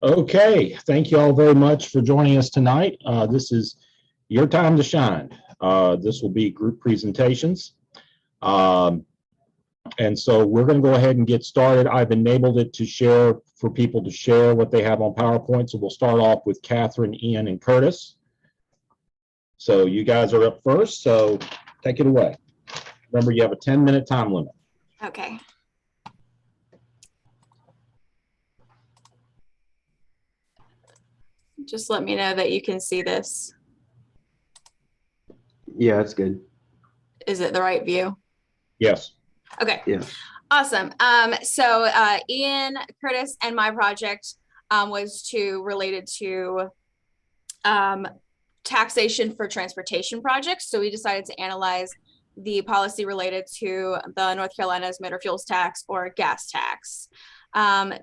Okay, thank you all very much for joining us tonight. This is your time to shine. This will be group presentations. Um, and so we're going to go ahead and get started. I've enabled it to share for people to share what they have on PowerPoint. So we'll start off with Catherine, Ian, and Curtis. So you guys are up first, so take it away. Remember, you have a 10-minute time limit. Okay. Just let me know that you can see this. Yeah, that's good. Is it the right view? Yes. Okay. Yeah. Awesome. So Ian, Curtis, and my project was related to taxation for transportation projects. So we decided to analyze the policy related to the North Carolina's motor fuels tax or gas tax.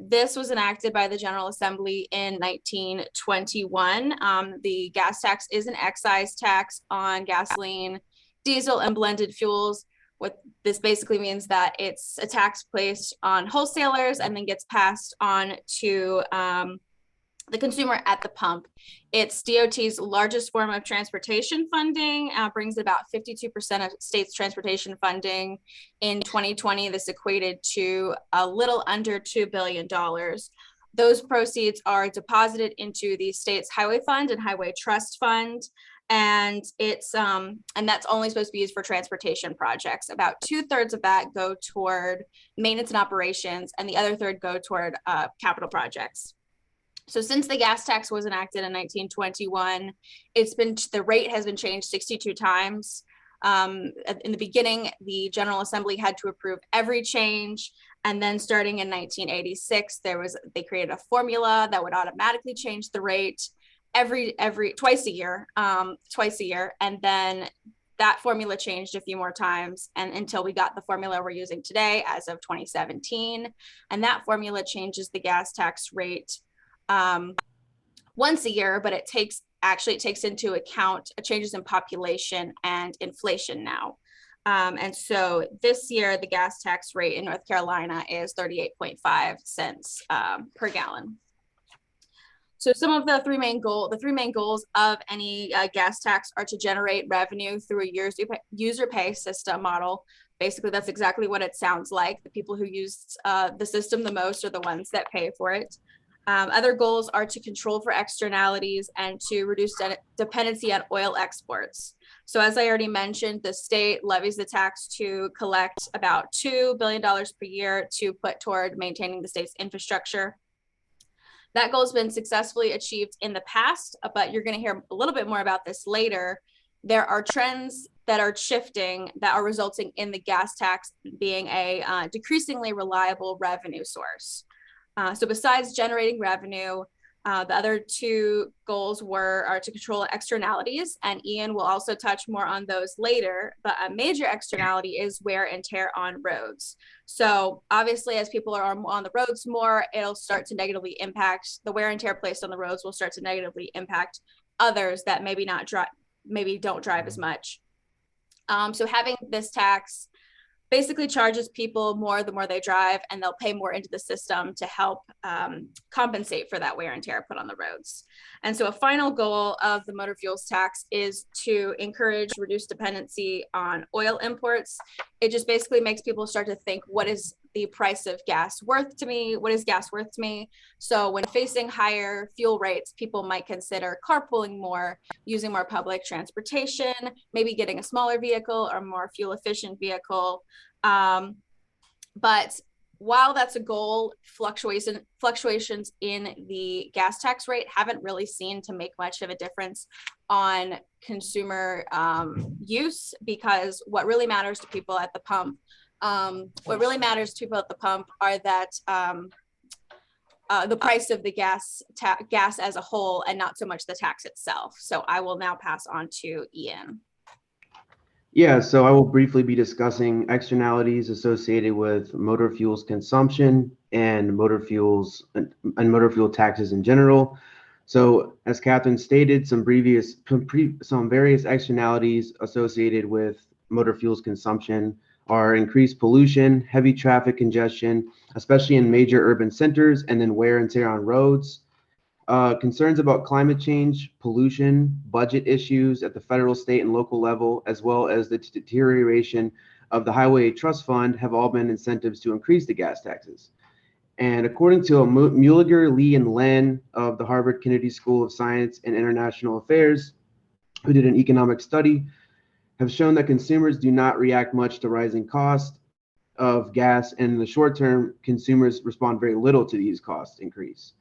This was enacted by the General Assembly in 1921. The gas tax is an excise tax on gasoline, diesel, and blended fuels. What this basically means that it's a tax placed on wholesalers and then gets passed on to the consumer at the pump. It's DOT's largest form of transportation funding, brings about 52% of states' transportation funding. In 2020, this equated to a little under $2 billion. Those proceeds are deposited into the state's highway fund and highway trust fund. And it's and that's only supposed to be used for transportation projects. About 2/3 of that go toward maintenance and operations, and the other third go toward capital projects. So since the gas tax was enacted in 1921, the rate has been changed 62 times. In the beginning, the General Assembly had to approve every change. And then starting in 1986, they created a formula that would automatically change the rate twice a year. And then that formula changed a few more times and until we got the formula we're using today as of 2017. And that formula changes the gas tax rate once a year, but it takes into account changes in population and inflation now. And so this year, the gas tax rate in North Carolina is 38.5 cents per gallon. So some of the three main goals of any gas tax are to generate revenue through a user pay system model. Basically, that's exactly what it sounds like. The people who use the system the most are the ones that pay for it. Other goals are to control for externalities and to reduce dependency on oil exports. So as I already mentioned, the state levies the tax to collect about $2 billion per year to put toward maintaining the state's infrastructure. That goal has been successfully achieved in the past, but you're going to hear a little bit more about this later. There are trends that are shifting that are resulting in the gas tax being a decreasingly reliable revenue source. So besides generating revenue, the other two goals are to control externalities, and Ian will also touch more on those later, but a major externality is wear and tear on roads. So obviously, as people are on the roads more, it'll start to negatively impact the wear and tear placed on the roads will start to negatively impact others that maybe don't drive as much. So having this tax basically charges people more the more they drive, and they'll pay more into the system to help compensate for that wear and tear put on the roads. And so a final goal of the motor fuels tax is to encourage reduced dependency on oil imports. It just basically makes people start to think, what is the price of gas worth to me? What is gas worth to me? So when facing higher fuel rates, people might consider carpooling more, using more public transportation, maybe getting a smaller vehicle or more fuel efficient vehicle. But while that's a goal, fluctuations in the gas tax rate haven't really seen to make much of a difference on consumer use, because what really matters to people at the pump are that the price of the gas as a whole, and not so much the tax itself. So I will now pass on to Ian. Yeah, so I will briefly be discussing externalities associated with motor fuels consumption and motor fuel taxes in general. So as Catherine stated, some various externalities associated with motor fuels consumption are increased pollution, heavy traffic congestion, especially in major urban centers, and then wear and tear on roads. Concerns about climate change, pollution, budget issues at the federal, state, and local level, as well as the deterioration of the Highway Trust Fund have all been incentives to increase the gas taxes. And according to Mueliger, Lee, and Len of the Harvard Kennedy School of Science and International Affairs, who did an economic study, have shown that consumers do not react much to rising costs of gas, and in the short term, consumers respond very little to these cost increase.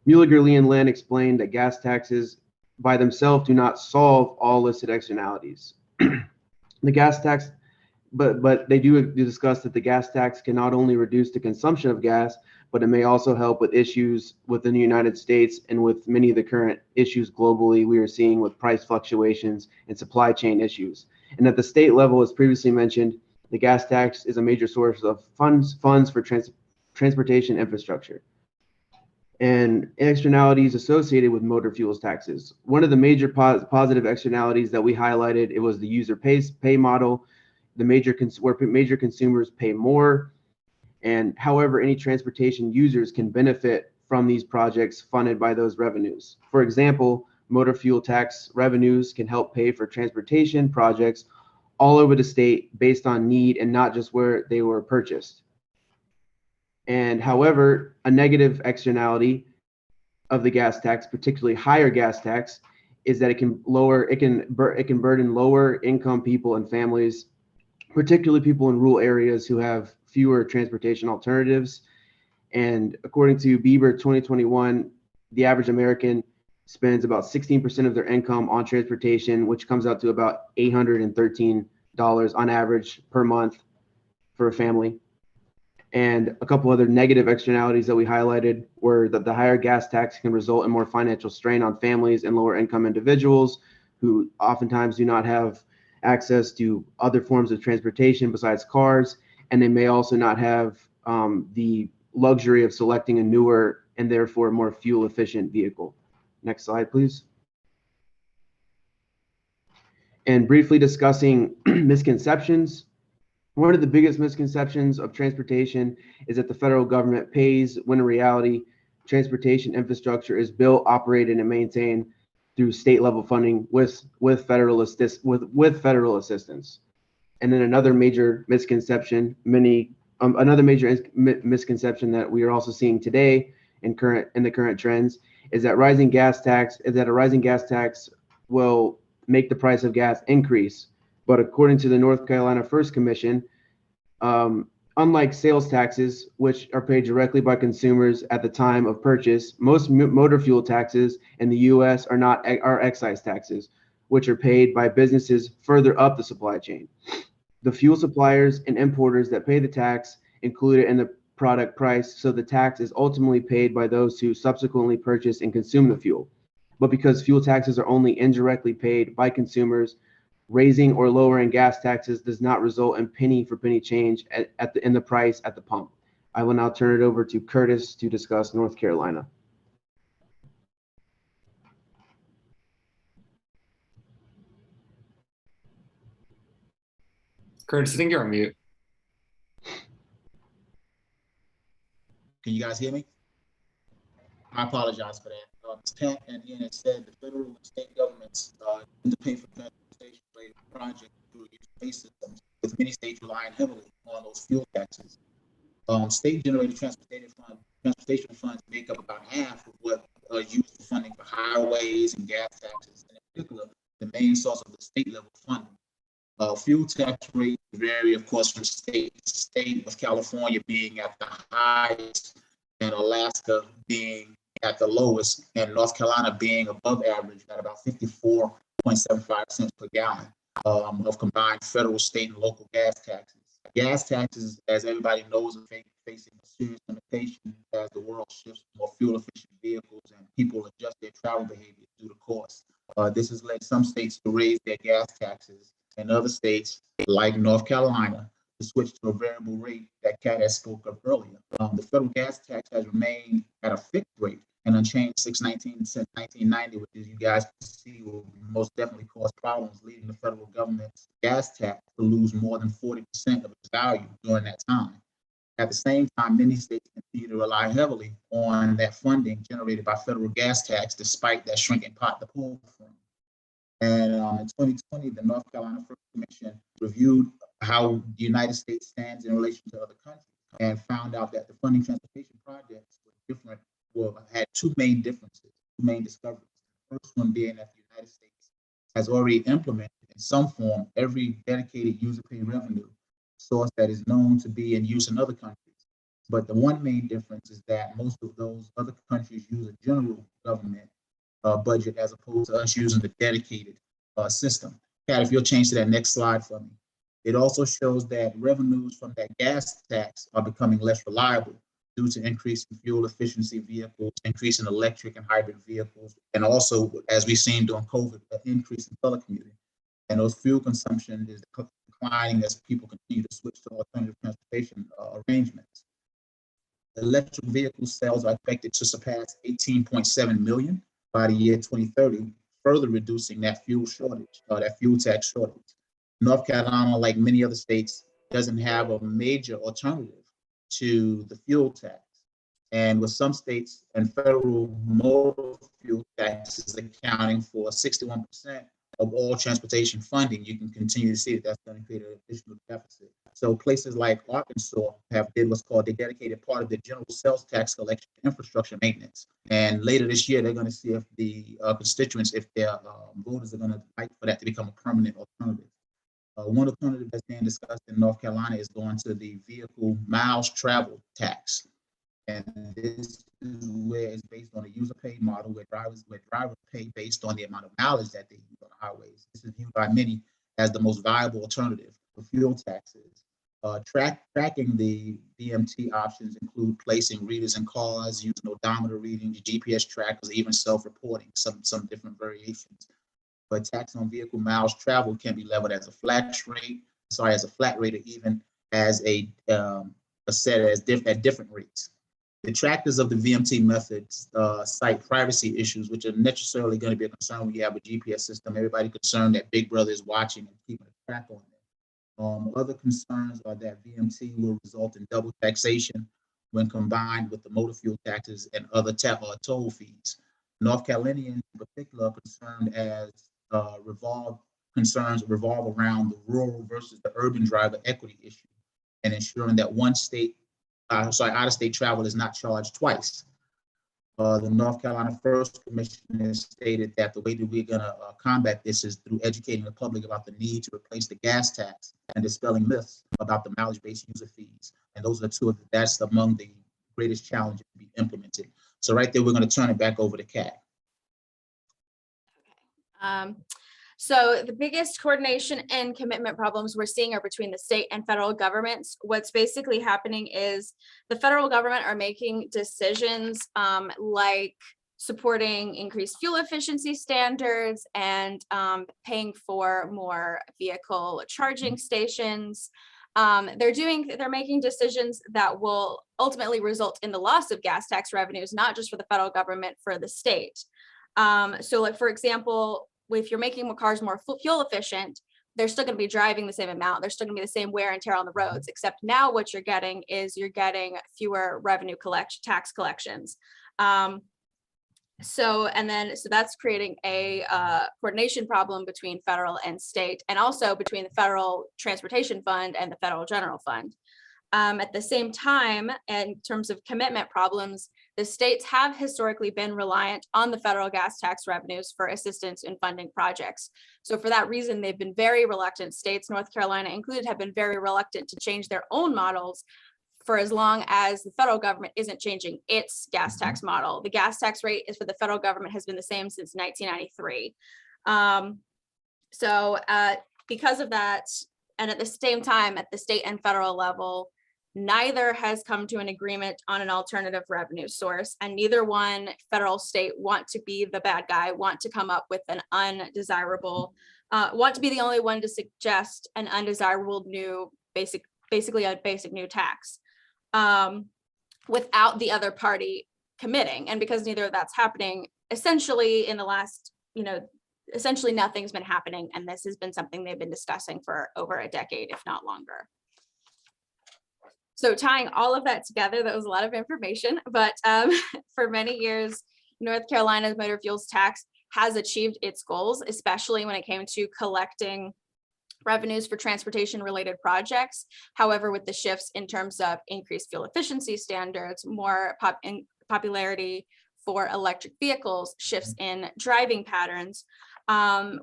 Mueliger, Lee, and Len explained that gas taxes by themselves do not solve all listed externalities. The gas tax, but they do discuss that the gas tax can not only reduce the consumption of gas, but it may also help with issues within the United States and with many of the current issues globally we are seeing with price fluctuations and supply chain issues. And at the state level, as previously mentioned, the gas tax is a major source of funds for transportation infrastructure and externalities associated with motor fuels taxes. One of the major positive externalities that we highlighted, it was the user pay model, where major consumers pay more. And however, any transportation users can benefit from these projects funded by those revenues. For example, motor fuel tax revenues can help pay for transportation projects all over the state based on need and not just where they were purchased. And however, a negative externality of the gas tax, particularly higher gas tax, is that it can burden lower income people and families, particularly people in rural areas who have fewer transportation alternatives. And according to Bieber 2021, the average American spends about 16% of their income on transportation, which comes out to about $813 on average per month for a family. And a couple other negative externalities that we highlighted were that the higher gas tax can result in more financial strain on families and lower income individuals who oftentimes do not have access to other forms of transportation besides cars. And they may also not have the luxury of selecting a newer and therefore more fuel efficient vehicle. Next slide, please. And briefly discussing misconceptions. One of the biggest misconceptions of transportation is that the federal government pays, when in reality, transportation infrastructure is built, operated, and maintained through state level funding with federal assistance. And then another major misconception, misconception that we are also seeing today in the current trends is that a rising gas tax will make the price of gas increase. But according to the North Carolina First Commission, unlike sales taxes, which are paid directly by consumers at the time of purchase, most motor fuel taxes in the U.S. are excise taxes, which are paid by businesses further up the supply chain. The fuel suppliers and importers that pay the tax include it in the product price, so the tax is ultimately paid by those who subsequently purchase and consume the fuel. But because fuel taxes are only indirectly paid by consumers, raising or lowering gas taxes does not result in penny for penny change in the price at the pump. I will now turn it over to Curtis to discuss North Carolina. Curtis, I think you're on mute. Can you guys hear me? I apologize for that. Ms. Pat and Ian had said the federal and state governments tend to pay for transportation-related projects through pay systems, with many states relying heavily on those fuel taxes. State-generated transportation funds make up about half of what used for funding for highways and gas taxes, and in particular, the main source of the state-level funding. Fuel tax rates vary, of course, from state to state, with California being at the highest and Alaska being at the lowest, and North Carolina being above average at about 54.75 cents per gallon of combined federal, state, and local gas taxes. Gas taxes, as everybody knows, are facing a serious limitation as the world shifts to more fuel-efficient vehicles and people adjust their travel behavior due to cost. This has led some states to raise their gas taxes, and other states, like North Carolina, to switch to a variable rate that Kat has spoke of earlier. The federal gas tax has remained at a fixed rate and unchanged since 1990, which, as you guys can see, will most definitely cause problems, leading the federal government's gas tax to lose more than 40% of its value during that time. At the same time, many states continue to rely heavily on that funding generated by federal gas tax, despite that shrinking pot to pull from. And in 2020, the North Carolina First Commission reviewed how the United States stands in relation to other countries and found out that the funding transportation projects were different, had two main differences, two main discoveries. The first one being that the United States has already implemented in some form every dedicated user pay revenue source that is known to be in use in other countries. But the one main difference is that most of those other countries use a general government budget as opposed to us using the dedicated system. Pat, if you'll change to that next slide for me. It also shows that revenues from that gas tax are becoming less reliable due to increase in fuel efficiency vehicles, increase in electric and hybrid vehicles, and also, as we've seen during COVID, an increase in telecommuting. And those fuel consumption is declining as people continue to switch to alternative transportation arrangements. Electric vehicle sales are expected to surpass 18.7 million by the year 2030, further reducing that fuel shortage, that fuel tax shortage. North Carolina, like many other states, doesn't have a major alternative to the fuel tax. And with some states and federal motor fuel taxes accounting for 61% of all transportation funding, you can continue to see that that's going to create an additional deficit. So places like Arkansas have did what's called a dedicated part of the general sales tax collection infrastructure maintenance. And later this year, they're going to see if the constituents, if their voters are going to fight for that to become a permanent alternative. One alternative that's being discussed in North Carolina is going to the vehicle miles traveled tax. And this is where it's based on a user pay model where drivers pay based on the amount of mileage that they use on the highways. This is viewed by many as the most viable alternative for fuel taxes. Tracking the VMT options include placing readers in cars, using odometer readings, GPS trackers, even self-reporting, some different variations. But tax on vehicle miles traveled can be leveled as a flat rate, or even as at different rates. Detractors of the VMT methods cite privacy issues, which are necessarily going to be a concern when you have a GPS system. Everybody concerned that Big Brother is watching and keeping a track on it. Other concerns are that VMT will result in double taxation when combined with the motor fuel taxes and other toll fees. North Carolinians in particular are concerned as concerns revolve around the rural versus the urban driver equity issue and ensuring that out-of-state travel is not charged twice. The North Carolina First Commission has stated that the way that we're going to combat this is through educating the public about the need to replace the gas tax and dispelling myths about the mileage-based user fees. And those are that's among the greatest challenges to be implemented. So right there, we're going to turn it back over to Kat. So the biggest coordination and commitment problems we're seeing are between the state and federal governments. What's basically happening is the federal government are making decisions like supporting increased fuel efficiency standards and paying for more vehicle charging stations. They're making decisions that will ultimately result in the loss of gas tax revenues, not just for the federal government, for the state. So like, for example, if you're making cars more fuel efficient, they're still going to be driving the same amount. There's still going to be the same wear and tear on the roads, except now what you're getting is fewer revenue tax collections. So that's creating a coordination problem between federal and state, and also between the federal transportation fund and the federal general fund. At the same time, in terms of commitment problems, the states have historically been reliant on the federal gas tax revenues for assistance in funding projects. So for that reason, they've been very reluctant. States, North Carolina included, have been very reluctant to change their own models for as long as the federal government isn't changing its gas tax model. The gas tax rate is for the federal government has been the same since 1993. Because of that, and at the same time, at the state and federal level, neither has come to an agreement on an alternative revenue source, and neither one, federal, state, want to be the bad guy, want to come up with an undesirable, want to be the only one to suggest an undesirable new basically a basic new tax without the other party committing. And because neither of that's happening, essentially in the last, essentially nothing's been happening. And this has been something they've been discussing for over a decade, if not longer. So tying all of that together, that was a lot of information, but for many years, North Carolina's motor fuels tax has achieved its goals, especially when it came to collecting revenues for transportation related projects. However, with the shifts in terms of increased fuel efficiency standards, more popularity for electric vehicles, shifts in driving patterns,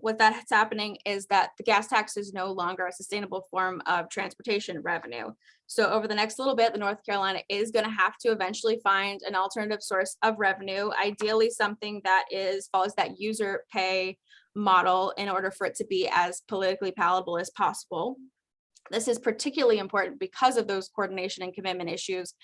what that's happening is that the gas tax is no longer a sustainable form of transportation revenue. So over the next little bit, the North Carolina is going to have to eventually find an alternative source of revenue, ideally something that follows that user pay model in order for it to be as politically palatable as possible. This is particularly important because of those coordination and commitment issues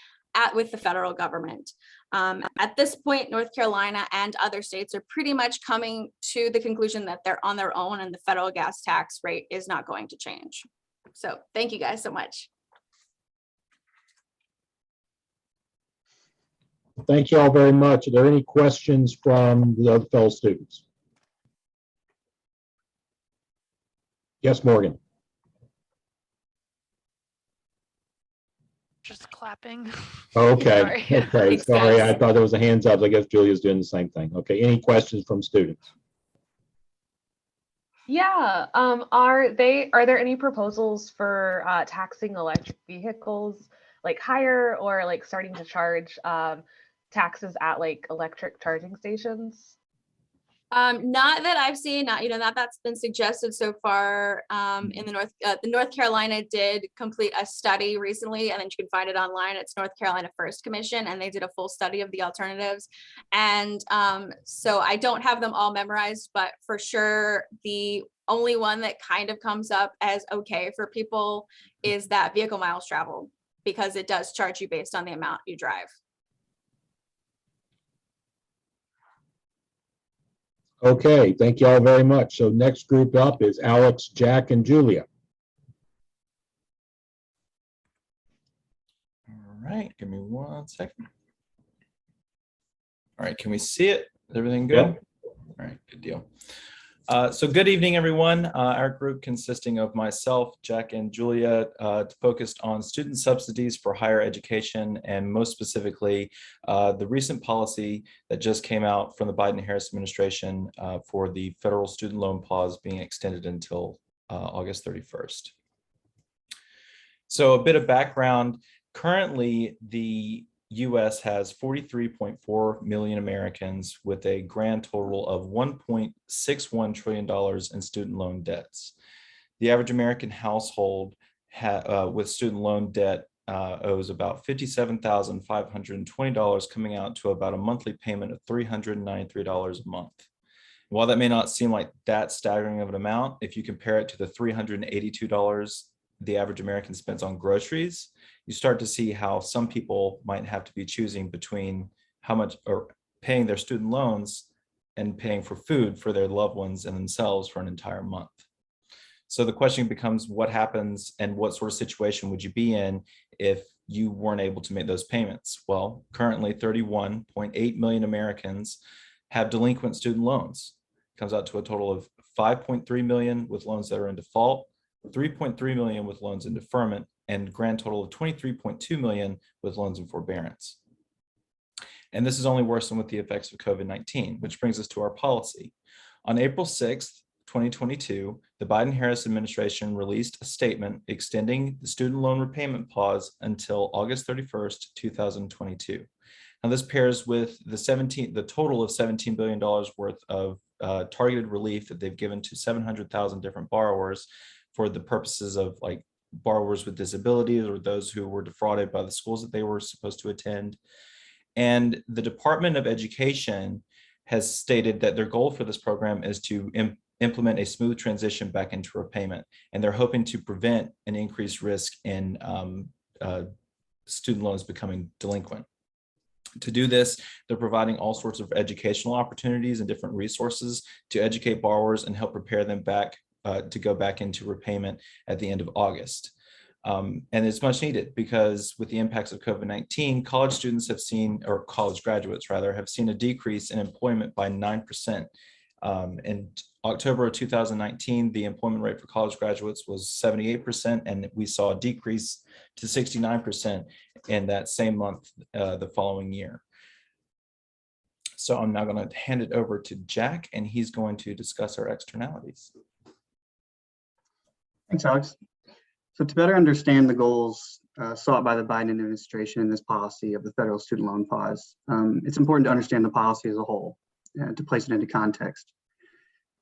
with the federal government. At this point, North Carolina and other states are pretty much coming to the conclusion that they're on their own and the federal gas tax rate is not going to change. So thank you guys so much. Thank you all very much. Are there any questions from the other fellow students? Yes, Morgan. Just clapping. Okay. Sorry. Okay. Thanks, Sorry, guys. I thought there was a hands up. I guess Julia's doing the same thing. Okay. Any questions from students? Yeah. Are there any proposals for taxing electric vehicles like higher or like starting to charge taxes at like electric charging stations? Not that I've seen, not that's been suggested so far. In the North Carolina did complete a study recently, and then you can find it online. It's North Carolina First Commission, and they did a full study of the alternatives. And so I don't have them all memorized, but for sure, the only one that kind of comes up as okay for people is that vehicle miles traveled, because it does charge you based on the amount you drive. Okay, thank you all very much. So next group up is Alex, Jack, and Julia. All right, give me 1 second. All right, can we see it? Is everything good? Yep. All right, good deal. So good evening, everyone. Our group consisting of myself, Jack, and Julia focused on student subsidies for higher education, and most specifically, the recent policy that just came out from the Biden-Harris administration for the federal student loan pause being extended until August 31st. So a bit of background. Currently, the U.S. has 43.4 million Americans with a grand total of $1.61 trillion in student loan debts. The average American household with student loan debt owes about $57,520, coming out to about a monthly payment of $393 a month. While that may not seem like that staggering of an amount, if you compare it to the $382 the average American spends on groceries, you start to see how some people might have to be choosing between how much or paying their student loans and paying for food for their loved ones and themselves for an entire month. So the question becomes, what happens and what sort of situation would you be in if you weren't able to make those payments? Well, currently 31.8 million Americans have delinquent student loans. It comes out to a total of 5.3 million with loans that are in default, 3.3 million with loans in deferment, and grand total of 23.2 million with loans in forbearance. And this is only worsened with the effects of COVID-19, which brings us to our policy. On April 6th, 2022, the Biden-Harris administration released a statement extending the student loan repayment pause until August 31st, 2022. Now this pairs with the total of $17 billion worth of targeted relief that they've given to 700,000 different borrowers for the purposes of like borrowers with disabilities or those who were defrauded by the schools that they were supposed to attend. And the Department of Education has stated that their goal for this program is to implement a smooth transition back into repayment. And they're hoping to prevent an increased risk in student loans becoming delinquent. To do this, they're providing all sorts of educational opportunities and different resources to educate borrowers and help prepare them back to go back into repayment at the end of August. And it's much needed because with the impacts of COVID-19, college students have seen, or college graduates rather, have seen a decrease in employment by 9%. In October of 2019, the employment rate for college graduates was 78%, and we saw a decrease to 69% in that same month the following year. So I'm now going to hand it over to Jack, and he's going to discuss our externalities. Thanks, Alex. So to better understand the goals sought by the Biden administration in this policy of the federal student loan pause, it's important to understand the policy as a whole and to place it into context.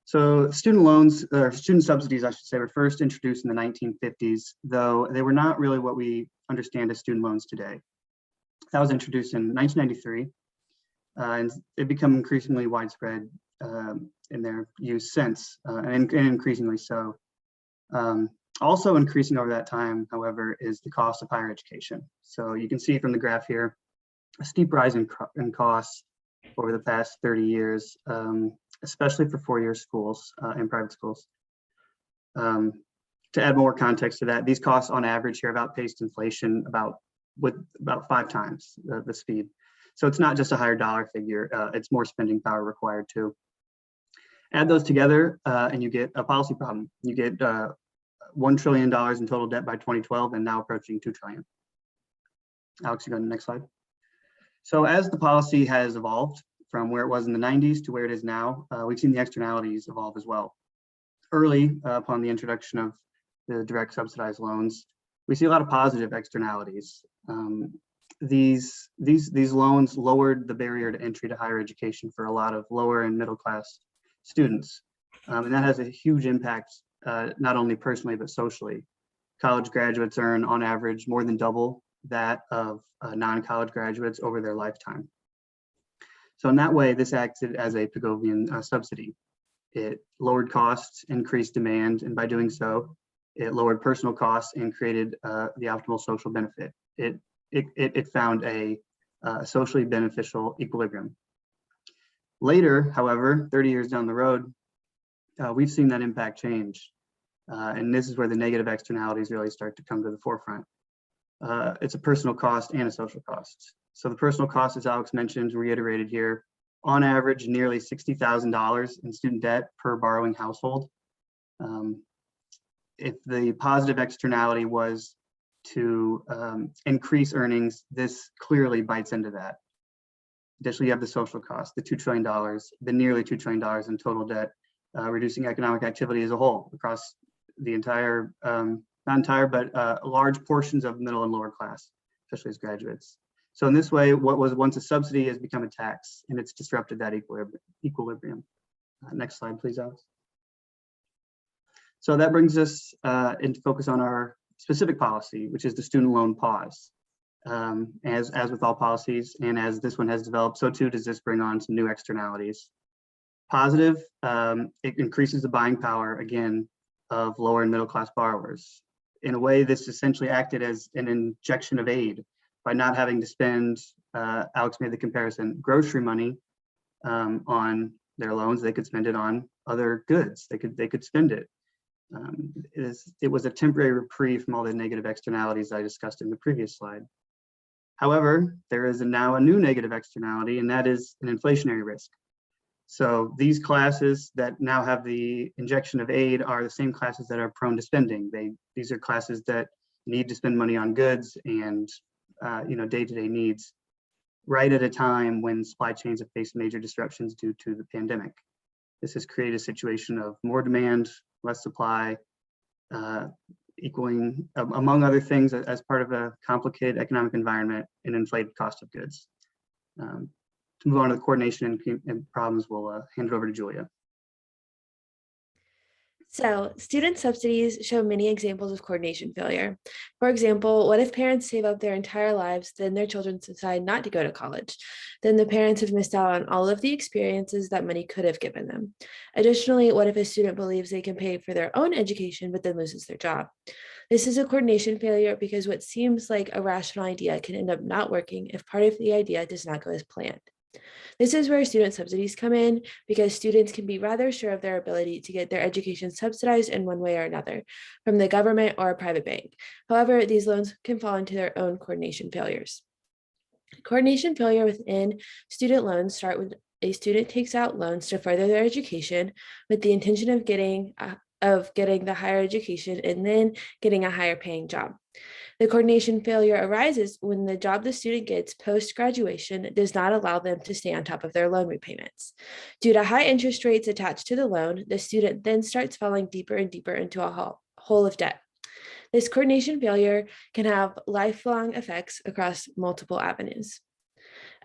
So student loans, or student subsidies, I should say, were first introduced in the 1950s, though they were not really what we understand as student loans today. That was introduced in 1993, and it become increasingly widespread in their use since, and increasingly so. Also increasing over that time, however, is the cost of higher education. So you can see from the graph here, a steep rise in costs over the past 30 years, especially for four-year schools and private schools. To add more context to that, these costs on average here have outpaced inflation with about 5 times the speed. So it's not just a higher dollar figure, it's more spending power required too. Add those together and you get a policy problem. You get $1 trillion in total debt by 2012 and now approaching $2 trillion. Alex, you go to the next slide. So as the policy has evolved from where it was in the 90s to where it is now, we've seen the externalities evolve as well. Early upon the introduction of the direct subsidized loans, we see a lot of positive externalities. These loans lowered the barrier to entry to higher education for a lot of lower and middle class students. And that has a huge impact, not only personally, but socially. College graduates earn on average more than double that of non-college graduates over their lifetime. So in that way, this acted as a Pigovian subsidy. It lowered costs, increased demand, and by doing so, it lowered personal costs and created the optimal social benefit. It found a socially beneficial equilibrium. Later, however, 30 years down the road, we've seen that impact change. And this is where the negative externalities really start to come to the forefront. It's a personal cost and a social cost. So the personal cost, as Alex mentioned, reiterated here, on average, nearly $60,000 in student debt per borrowing household. If the positive externality was to increase earnings, this clearly bites into that. Additionally, you have the social cost, the $2 trillion, the nearly $2 trillion in total debt, reducing economic activity as a whole across the entire, not entire, but large portions of middle and lower class, especially as graduates. So in this way, what was once a subsidy has become a tax, and it's disrupted that equilibrium. Next slide, please, Alex. So that brings us into focus on our specific policy, which is the student loan pause. As with all policies, and as this one has developed, so too does this bring on some new externalities. Positive, it increases the buying power, again, of lower and middle class borrowers. In a way, this essentially acted as an injection of aid by not having to spend, Alex made the comparison, grocery money on their loans. They could spend it on other goods. They could spend it. It was a temporary reprieve from all the negative externalities I discussed in the previous slide. However, there is now a new negative externality, and that is an inflationary risk. So these classes that now have the injection of aid are the same classes that are prone to spending. These are classes that need to spend money on goods and day-to-day needs, right at a time when supply chains have faced major disruptions due to the pandemic. This has created a situation of more demand, less supply, equaling, among other things, as part of a complicated economic environment, an inflated cost of goods. To move on to the coordination and problems, we'll hand it over to Julia. So, student subsidies show many examples of coordination failure. For example, what if parents save up their entire lives, then their children decide not to go to college? Then the parents have missed out on all of the experiences that money could have given them. Additionally, what if a student believes they can pay for their own education, but then loses their job? This is a coordination failure because what seems like a rational idea can end up not working if part of the idea does not go as planned. This is where student subsidies come in, because students can be rather sure of their ability to get their education subsidized in one way or another from the government or a private bank. However, these loans can fall into their own coordination failures. Coordination failure within student loans start when a student takes out loans to further their education with the intention of getting the higher education and then getting a higher paying job. The coordination failure arises when the job the student gets post-graduation does not allow them to stay on top of their loan repayments. Due to high interest rates attached to the loan, the student then starts falling deeper and deeper into a hole of debt. This coordination failure can have lifelong effects across multiple avenues.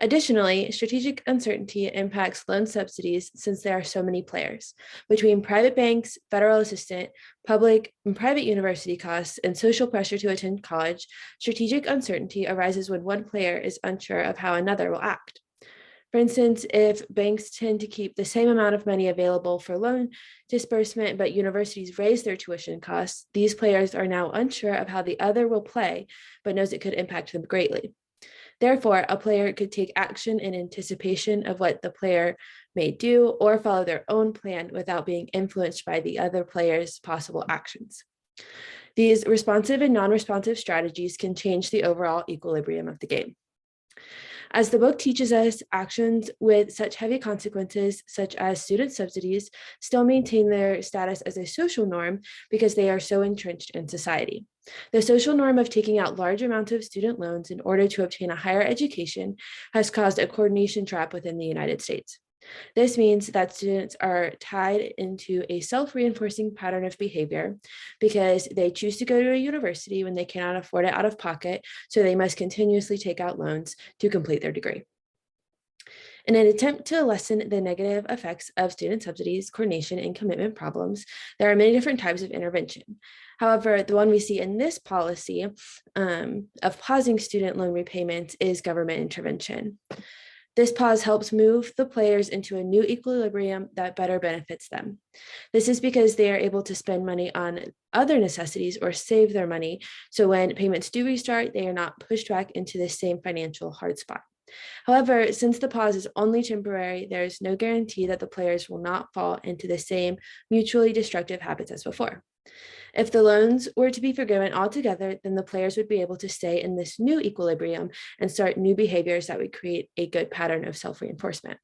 Additionally, strategic uncertainty impacts loan subsidies since there are so many players. Between private banks, federal assistance, public and private university costs, and social pressure to attend college, strategic uncertainty arises when one player is unsure of how another will act. For instance, if banks tend to keep the same amount of money available for loan disbursement, but universities raise their tuition costs, these players are now unsure of how the other will play, but knows it could impact them greatly. Therefore, a player could take action in anticipation of what the player may do or follow their own plan without being influenced by the other player's possible actions. These responsive and non-responsive strategies can change the overall equilibrium of the game. As the book teaches us, actions with such heavy consequences, such as student subsidies, still maintain their status as a social norm because they are so entrenched in society. The social norm of taking out large amounts of student loans in order to obtain a higher education has caused a coordination trap within the United States. This means that students are tied into a self-reinforcing pattern of behavior because they choose to go to a university when they cannot afford it out of pocket, so they must continuously take out loans to complete their degree. In an attempt to lessen the negative effects of student subsidies, coordination, and commitment problems, there are many different types of intervention. However, the one we see in this policy of pausing student loan repayments is government intervention. This pause helps move the players into a new equilibrium that better benefits them. This is because they are able to spend money on other necessities or save their money, so when payments do restart, they are not pushed back into the same financial hard spot. However, since the pause is only temporary, there is no guarantee that the players will not fall into the same mutually destructive habits as before. If the loans were to be forgiven altogether, then the players would be able to stay in this new equilibrium and start new behaviors that would create a good pattern of self-reinforcement.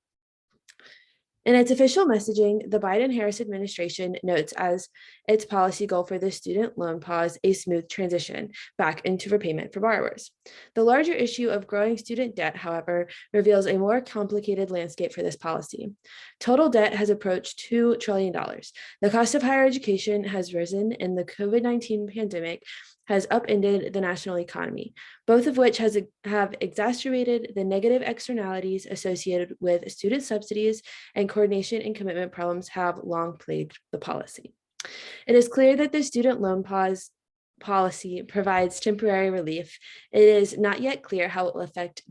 In its official messaging, the Biden-Harris administration notes as its policy goal for the student loan pause a smooth transition back into repayment for borrowers. The larger issue of growing student debt, however, reveals a more complicated landscape for this policy. Total debt has approached $2 trillion. The cost of higher education has risen, and the COVID-19 pandemic has upended the national economy, both of which have exacerbated the negative externalities associated with student subsidies, and coordination and commitment problems have long plagued the policy. It is clear that the student loan pause policy provides temporary relief. It is not yet clear how it will affect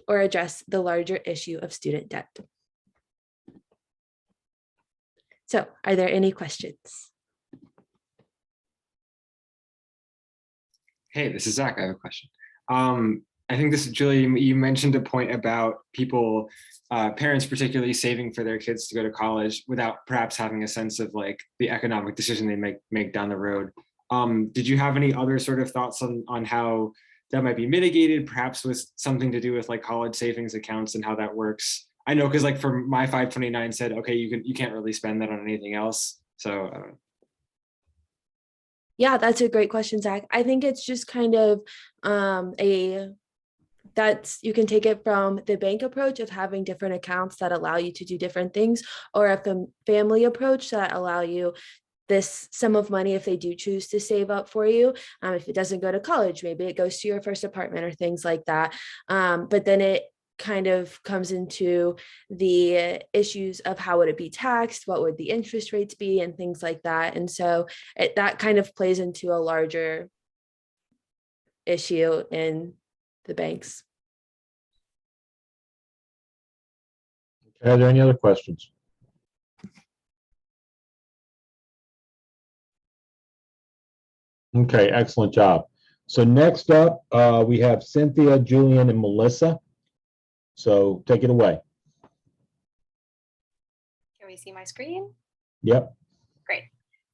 or address the larger issue of student debt. So, are there any questions? Hey, this is Zach. I have a question. I think this is Julie. You mentioned a point about people, parents particularly, saving for their kids to go to college without perhaps having a sense of like the economic decision they make down the road. Did you have any other sort of thoughts on how that might be mitigated, perhaps with something to do with like college savings accounts and how that works? I know because like for my 529 said, okay, you can't really spend that on anything else. So. Yeah, that's a great question, Zach. I think it's just kind of you can take it from the bank approach of having different accounts that allow you to do different things, or a family approach that allow you this sum of money if they do choose to save up for you. If it doesn't go to college, maybe it goes to your first apartment or things like that. But then it kind of comes into the issues of how would it be taxed, what would the interest rates be, and things like that. And so that kind of plays into a larger issue in the banks. Are there any other questions? Okay, excellent job. So next up, we have Cynthia, Julian, and Melissa. So take it away. Can we see my screen? Yep. Great.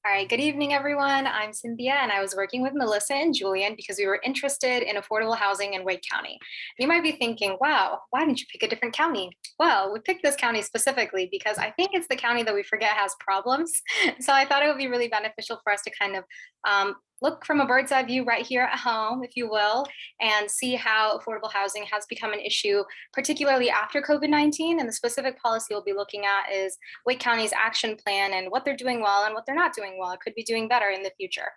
All right, good evening, everyone. I'm Cynthia, and I was working with Melissa and Julian because we were interested in affordable housing in Wake County. You might be thinking, wow, why didn't you pick a different county? Well, we picked this county specifically because I think it's the county that we forget has problems. So I thought it would be really beneficial for us to kind of look from a bird's eye view right here at home, if you will, and see how affordable housing has become an issue, particularly after COVID-19. And the specific policy we'll be looking at is Wake County's action plan and what they're doing well and what they're not doing well. It could be doing better in the future.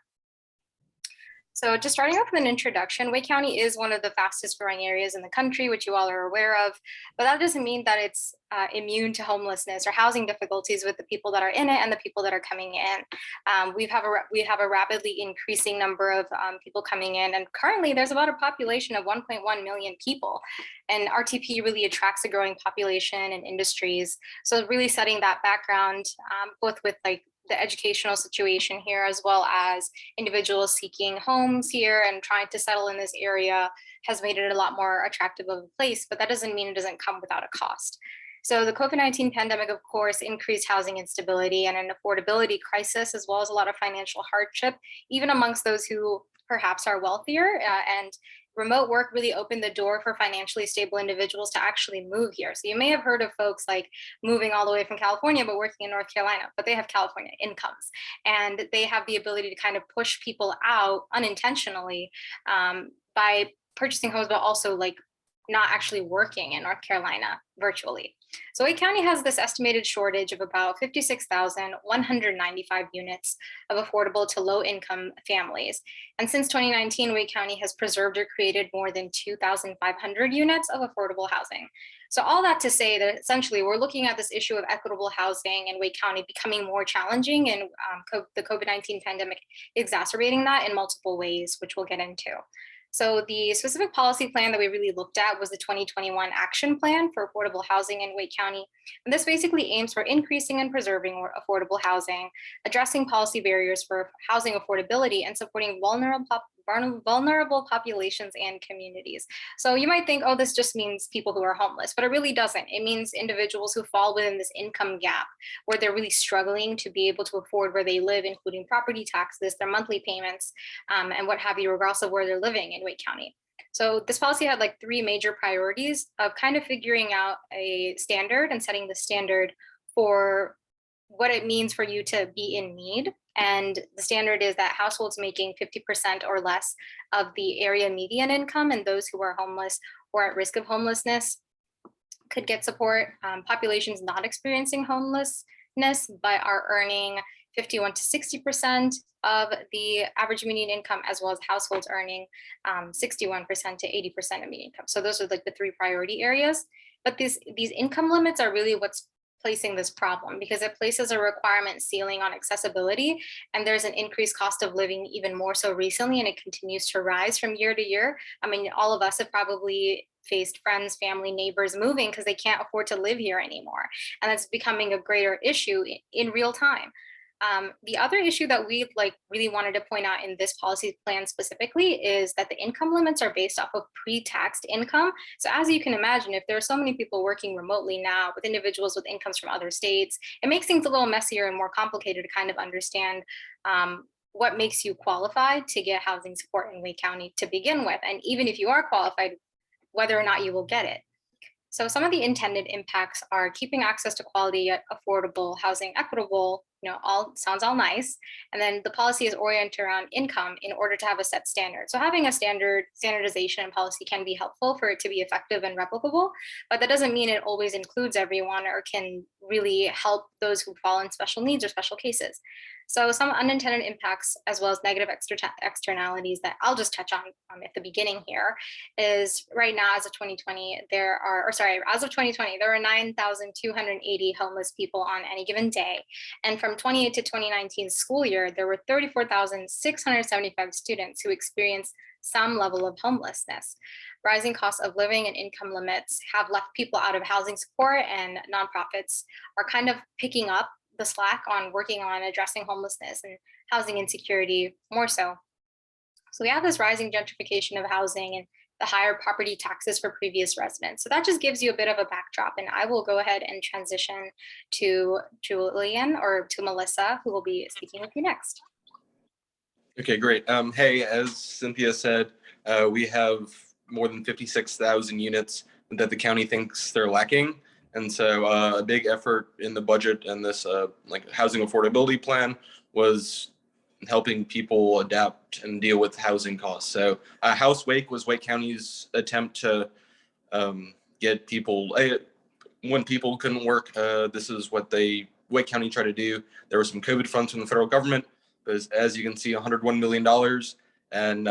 So just starting off with an introduction, Wake County is one of the fastest growing areas in the country, which you all are aware of, but that doesn't mean that it's immune to homelessness or housing difficulties with the people that are in it and the people that are coming in. We have a rapidly increasing number of people coming in, and currently there's about a population of 1.1 million people, and RTP really attracts a growing population and industries. So really setting that background, both with like the educational situation here, as well as individuals seeking homes here and trying to settle in this area, has made it a lot more attractive of a place, but that doesn't mean it doesn't come without a cost. So the COVID-19 pandemic, of course, increased housing instability and an affordability crisis, as well as a lot of financial hardship, even amongst those who perhaps are wealthier, and remote work really opened the door for financially stable individuals to actually move here. So you may have heard of folks like moving all the way from California, but working in North Carolina, but they have California incomes, and they have the ability to kind of push people out unintentionally by purchasing homes, but also like not actually working in North Carolina virtually. So Wake County has this estimated shortage of about 56,195 units of affordable to low income families. And since 2019, Wake County has preserved or created more than 2,500 units of affordable housing. So all that to say that essentially we're looking at this issue of equitable housing in Wake County becoming more challenging, and the COVID-19 pandemic exacerbating that in multiple ways, which we'll get into. So the specific policy plan that we really looked at was the 2021 action plan for affordable housing in Wake County. And this basically aims for increasing and preserving affordable housing, addressing policy barriers for housing affordability, and supporting vulnerable populations and communities. So you might think, oh, this just means people who are homeless, but it really doesn't. It means individuals who fall within this income gap where they're really struggling to be able to afford where they live, including property taxes, their monthly payments, and what have you, regardless of where they're living in Wake County. So this policy had like three major priorities of kind of figuring out a standard and setting the standard for what it means for you to be in need. And the standard is that households making 50% or less of the area median income and those who are homeless or at risk of homelessness could get support. Populations not experiencing homelessness but are earning 51 to 60% of the average median income, as well as households earning 61% to 80% of median income. So those are like the three priority areas. But these income limits are really what's placing this problem, because it places a requirement ceiling on accessibility, and there's an increased cost of living even more so recently, and it continues to rise from year to year. I mean, all of us have probably faced friends, family, neighbors moving because they can't afford to live here anymore, and that's becoming a greater issue in real time. The other issue that we really wanted to point out in this policy plan specifically is that the income limits are based off of pre-taxed income. So as you can imagine, if there are so many people working remotely now with individuals with incomes from other states, it makes things a little messier and more complicated to kind of understand what makes you qualified to get housing support in Wake County to begin with. And even if you are qualified, whether or not you will get it. So some of the intended impacts are keeping access to quality yet affordable housing equitable, all sounds all nice. And then the policy is oriented around income in order to have a set standard. So having a standardization in policy can be helpful for it to be effective and replicable, but that doesn't mean it always includes everyone or can really help those who fall in special needs or special cases. So some unintended impacts, as well as negative externalities that I'll just touch on at the beginning here, is right now as of 2020, there are 9,280 homeless people on any given day. And from 2018 to 2019 school year, there were 34,675 students who experienced some level of homelessness. Rising costs of living and income limits have left people out of housing support, and nonprofits are kind of picking up the slack on working on addressing homelessness and housing insecurity more so. So we have this rising gentrification of housing and the higher property taxes for previous residents. So that just gives you a bit of a backdrop, and I will go ahead and transition to Julian or to Melissa, who will be speaking with you next. Okay, great. Hey, as Cynthia said, we have more than 56,000 units that the county thinks they're lacking. And so a big effort in the budget and this housing affordability plan was helping people adapt and deal with housing costs. So House Wake was Wake County's attempt to get people, when people couldn't work, this is what Wake County tried to do. There were some COVID funds from the federal government, but as you can see, $101 million. And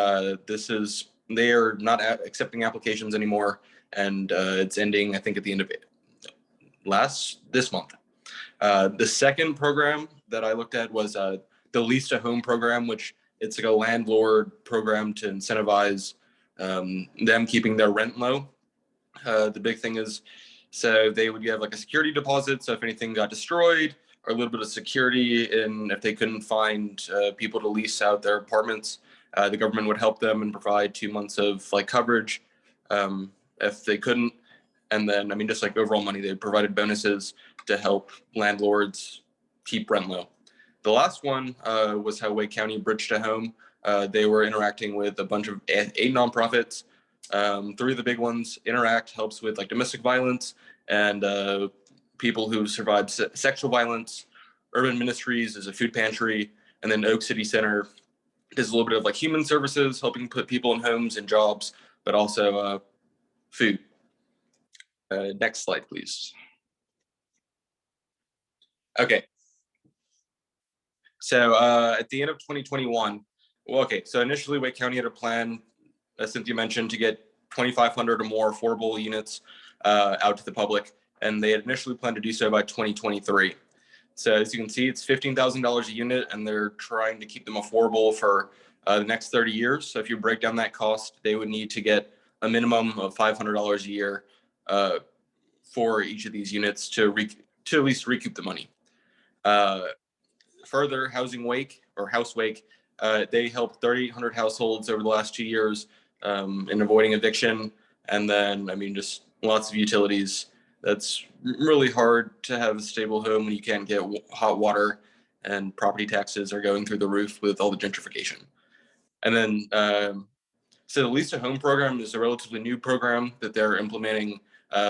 they are not accepting applications anymore. And it's ending, I think, at the end of this month. The second program that I looked at was the Lease to Home program, which it's like a landlord program to incentivize them keeping their rent low. The big thing is, so they would have like a security deposit. So if anything got destroyed, or a little bit of security, and if they couldn't find people to lease out their apartments, the government would help them and provide 2 months of like coverage if they couldn't. And then, I mean, just like overall money, they provided bonuses to help landlords keep rent low. The last one was how Wake County Bridge to Home. They were interacting with a bunch of 8 nonprofits. 3 of the big ones. Interact helps with like domestic violence and people who survived sexual violence. Urban Ministries is a food pantry, and then Oak City Center does a little bit of like human services, helping put people in homes and jobs, but also food. Next slide, please. Okay. So at the end of 2021, so initially Wake County had a plan, as Cynthia mentioned, to get 2,500 or more affordable units out to the public, and they had initially planned to do so by 2023. So as you can see, it's $15,000 a unit, and they're trying to keep them affordable for the next 30 years. So if you break down that cost, they would need to get a minimum of $500 a year for each of these units to at least recoup the money. Further, House Wake, they helped 3,800 households over the last 2 years in avoiding eviction. And then, I mean, just lots of utilities. That's really hard to have a stable home when you can't get hot water, and property taxes are going through the roof with all the gentrification. And then, so the Lease to Home program is a relatively new program that they're implementing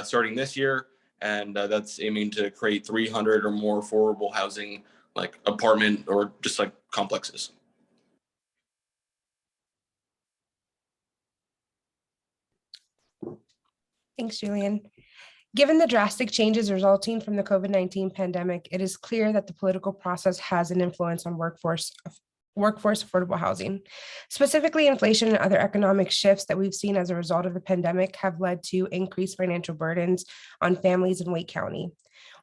starting this year. And that's aiming to create 300 or more affordable housing, like apartment or just like complexes. Thanks, Julian. Given the drastic changes resulting from the COVID-19 pandemic, it is clear that the political process has an influence on workforce affordable housing. Specifically, inflation and other economic shifts that we've seen as a result of the pandemic have led to increased financial burdens on families in Wake County.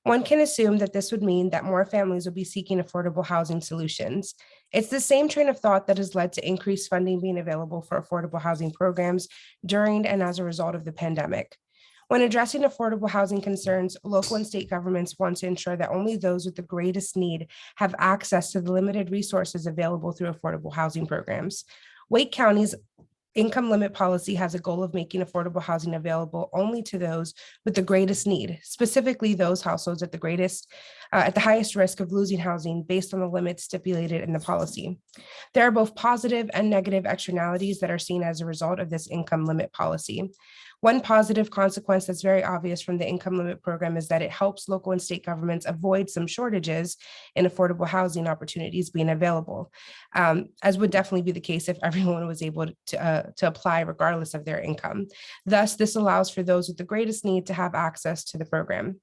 One can assume that this would mean that more families will be seeking affordable housing solutions. It's the same train of thought that has led to increased funding being available for affordable housing programs during and as a result of the pandemic. When addressing affordable housing concerns, local and state governments want to ensure that only those with the greatest need have access to the limited resources available through affordable housing programs. Wake County's income limit policy has a goal of making affordable housing available only to those with the greatest need, specifically those households at the highest risk of losing housing based on the limits stipulated in the policy. There are both positive and negative externalities that are seen as a result of this income limit policy. One positive consequence that's very obvious from the income limit program is that it helps local and state governments avoid some shortages in affordable housing opportunities being available, as would definitely be the case if everyone was able to apply regardless of their income. Thus, this allows for those with the greatest need to have access to the program.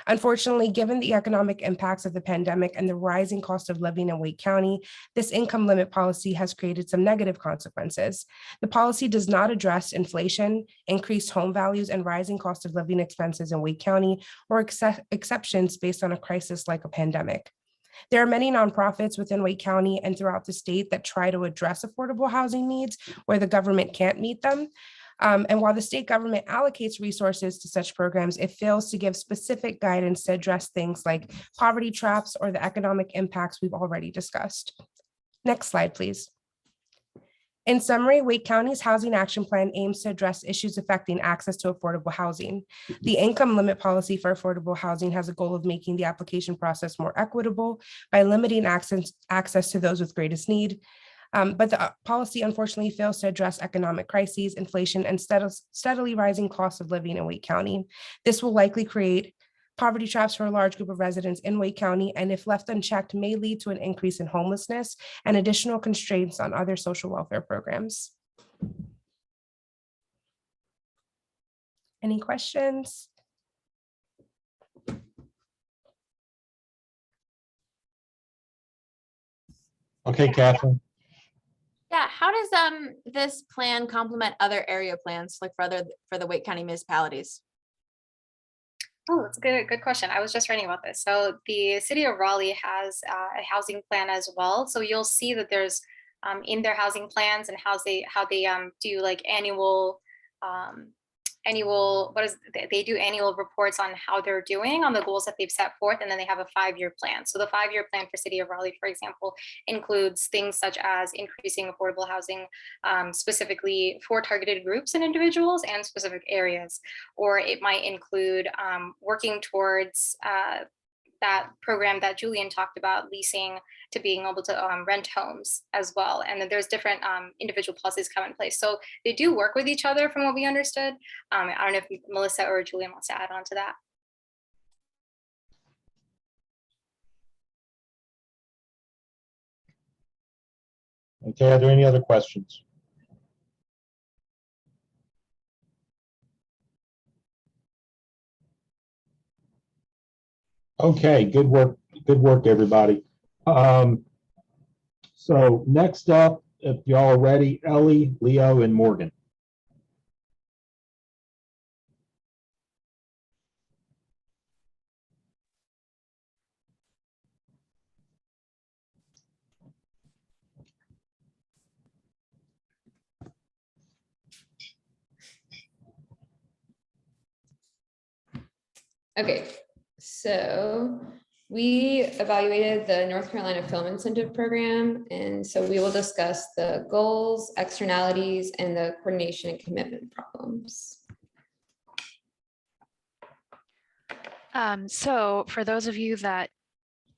Unfortunately, given the economic impacts of the pandemic and the rising cost of living in Wake County, this income limit policy has created some negative consequences. The policy does not address inflation, increased home values, and rising cost of living expenses in Wake County, or exceptions based on a crisis like a pandemic. There are many nonprofits within Wake County and throughout the state that try to address affordable housing needs where the government can't meet them. And while the state government allocates resources to such programs, it fails to give specific guidance to address things like poverty traps or the economic impacts we've already discussed. Next slide, please. In summary, Wake County's Housing Action Plan aims to address issues affecting access to affordable housing. The income limit policy for affordable housing has a goal of making the application process more equitable by limiting access to those with greatest need. But the policy unfortunately fails to address economic crises, inflation, and steadily rising costs of living in Wake County. This will likely create poverty traps for a large group of residents in Wake County, and if left unchecked, may lead to an increase in homelessness and additional constraints on other social welfare programs. Any questions? Okay, Catherine. Yeah, how does this plan complement other area plans, like for the Wake County municipalities? Oh, that's a good question. I was just writing about this. So the city of Raleigh has a housing plan as well. So you'll see that there's in their housing plans and how they do like annual they do annual reports on how they're doing on the goals that they've set forth, and then they have a 5-year plan. So the 5-year plan for City of Raleigh, for example, includes things such as increasing affordable housing specifically for targeted groups and individuals and specific areas, or it might include working towards that program that Julian talked about, leasing to being able to rent homes as well. And then there's different individual policies come in place. So they do work with each other from what we understood. I don't know if Melissa or Julian wants to add on to that. Okay, are there any other questions? Okay, good work, everybody. So next up, if y'all are ready, Ellie, Leo, and Morgan. Okay, so we evaluated the North Carolina Film Incentive Program, and so we will discuss the goals, externalities, and the coordination and commitment problems. So for those of you that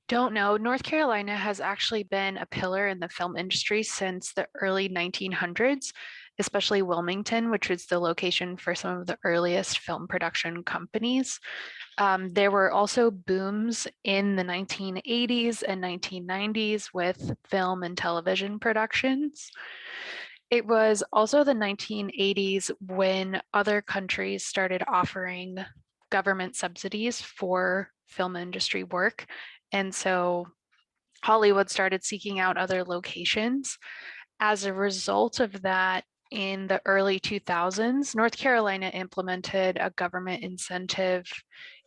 don't know, North Carolina has actually been a pillar in the film industry since the early 1900s, especially Wilmington, which was the location for some of the earliest film production companies. There were also booms in the 1980s and 1990s with film and television productions. It was also the 1980s when other countries started offering government subsidies for film industry work. And so Hollywood started seeking out other locations. As a result of that, in the early 2000s, North Carolina implemented a government incentive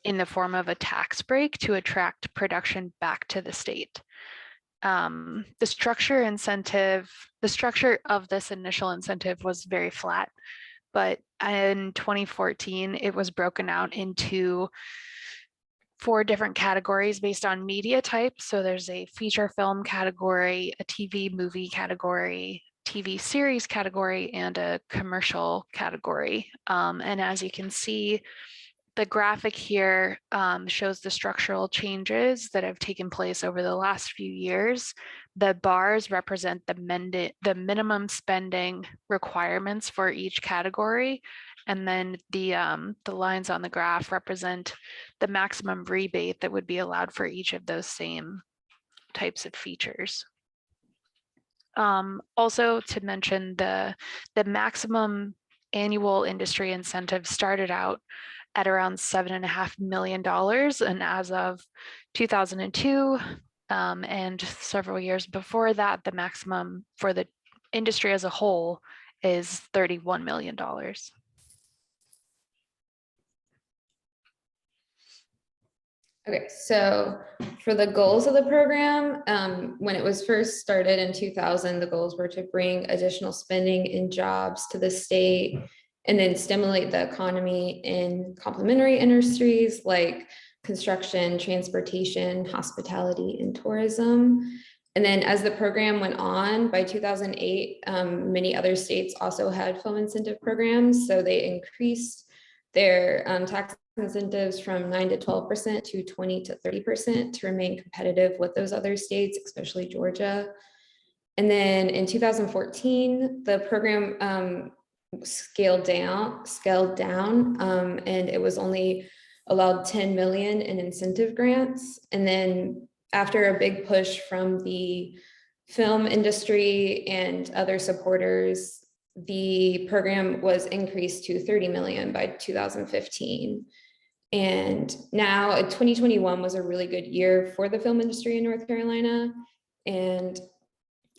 in the form of a tax break to attract production back to the state. The structure of this initial incentive was very flat, but in 2014, it was broken out into 4 different categories based on media type. So there's a feature film category, a TV movie category, TV series category, and a commercial category. And as you can see, the graphic here shows the structural changes that have taken place over the last few years. The bars represent the minimum spending requirements for each category. And then the lines on the graph represent the maximum rebate that would be allowed for each of those same types of features. Also to mention, the maximum annual industry incentive started out at around $7.5 million. And as of 2002 and several years before that, the maximum for the industry as a whole is $31 million. Okay, so for the goals of the program, when it was first started in 2000, the goals were to bring additional spending and jobs to the state and then stimulate the economy in complementary industries like construction, transportation, hospitality, and tourism. And then as the program went on, by 2008, many other states also had film incentive programs. So they increased their tax incentives from 9 to 12% to 20 to 30% to remain competitive with those other states, especially Georgia. And then in 2014, the program scaled down, and it was only allowed 10 million in incentive grants. And then after a big push from the film industry and other supporters, the program was increased to 30 million by 2015. And now 2021 was a really good year for the film industry in North Carolina. And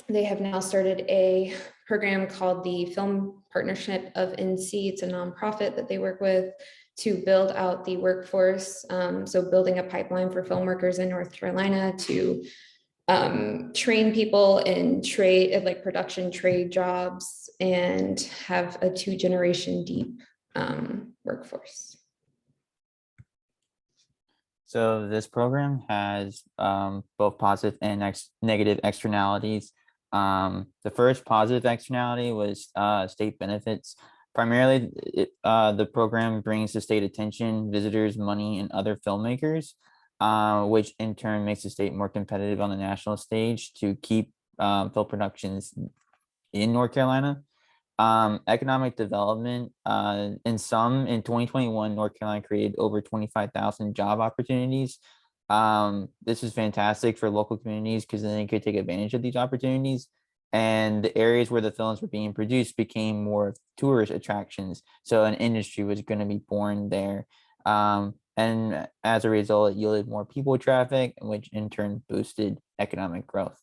they have now started a program called the Film Partnership of NC. It's a nonprofit that they work with to build out the workforce. So building a pipeline for film workers in North Carolina to train people in trade, like production trade jobs, and have a 2-generation deep workforce. So this program has both positive and negative externalities. The first positive externality was state benefits. Primarily, the program brings to state attention, visitors, money, and other filmmakers, which in turn makes the state more competitive on the national stage to keep film productions in North Carolina. Economic development, in 2021, North Carolina created over 25,000 job opportunities. This is fantastic for local communities because then they could take advantage of these opportunities. And the areas where the films were being produced became more tourist attractions. So an industry was going to be born there. And as a result, it yielded more people traffic, which in turn boosted economic growth.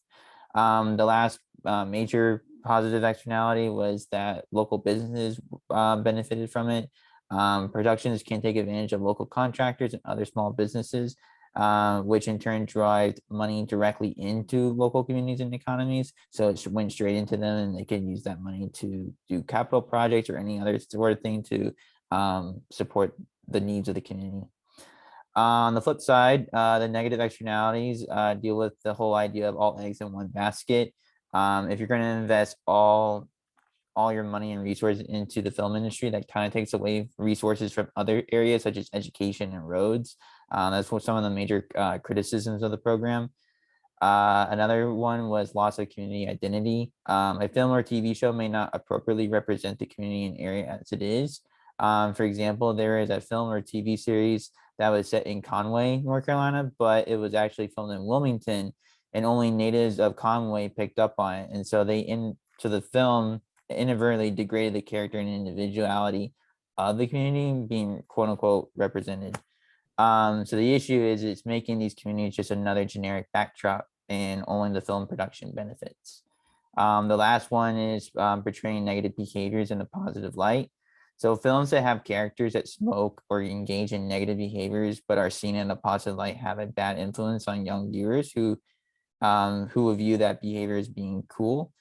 The last major positive externality was that local businesses benefited from it. Productions can take advantage of local contractors and other small businesses, which in turn drive money directly into local communities and economies. So it went straight into them, and they can use that money to do capital projects or any other sort of thing to support the needs of the community. On the flip side, the negative externalities deal with the whole idea of all eggs in one basket. If you're going to invest all your money and resources into the film industry, that kind of takes away resources from other areas such as education and roads. That's what some of the major criticisms of the program. Another one was loss of community identity. A film or TV show may not appropriately represent the community and area as it is. For example, there is a film or TV series that was set in Conway, North Carolina, but it was actually filmed in Wilmington, and only natives of Conway picked up on it. And so the film inadvertently degraded the character and individuality of the community being quote unquote represented. So the issue is it's making these communities just another generic backdrop, and only the film production benefits. The last one is portraying negative behaviors in a positive light. So films that have characters that smoke or engage in negative behaviors but are seen in a positive light have a bad influence on young viewers who will view that behavior as being cool.